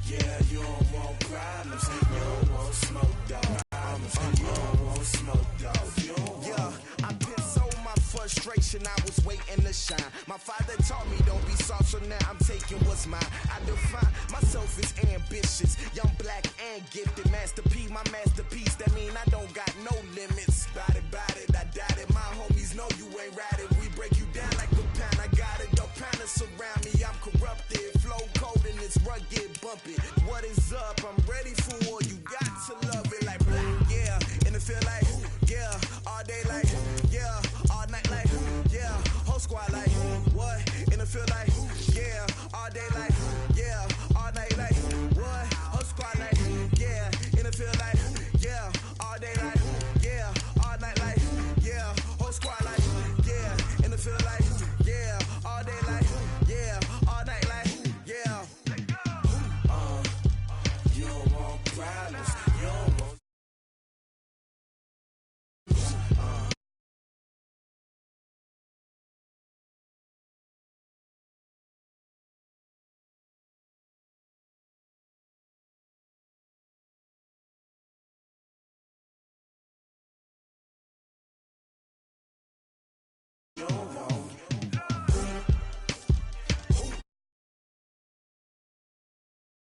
Yeah, you don't want problems. You don't want smoke, dog. You don't want smoke, dog. Yeah, I pissed so my frustration, I was waiting to shine. My father taught me don't be soft, so now I'm taking what's mine. I define myself as ambitious, young, black, and gifted. Master P, my masterpiece. That mean I don't got no limits. Bout it, I doubt it. My homies know you ain't ride it. We break you down like a pound. I got it, the pound, so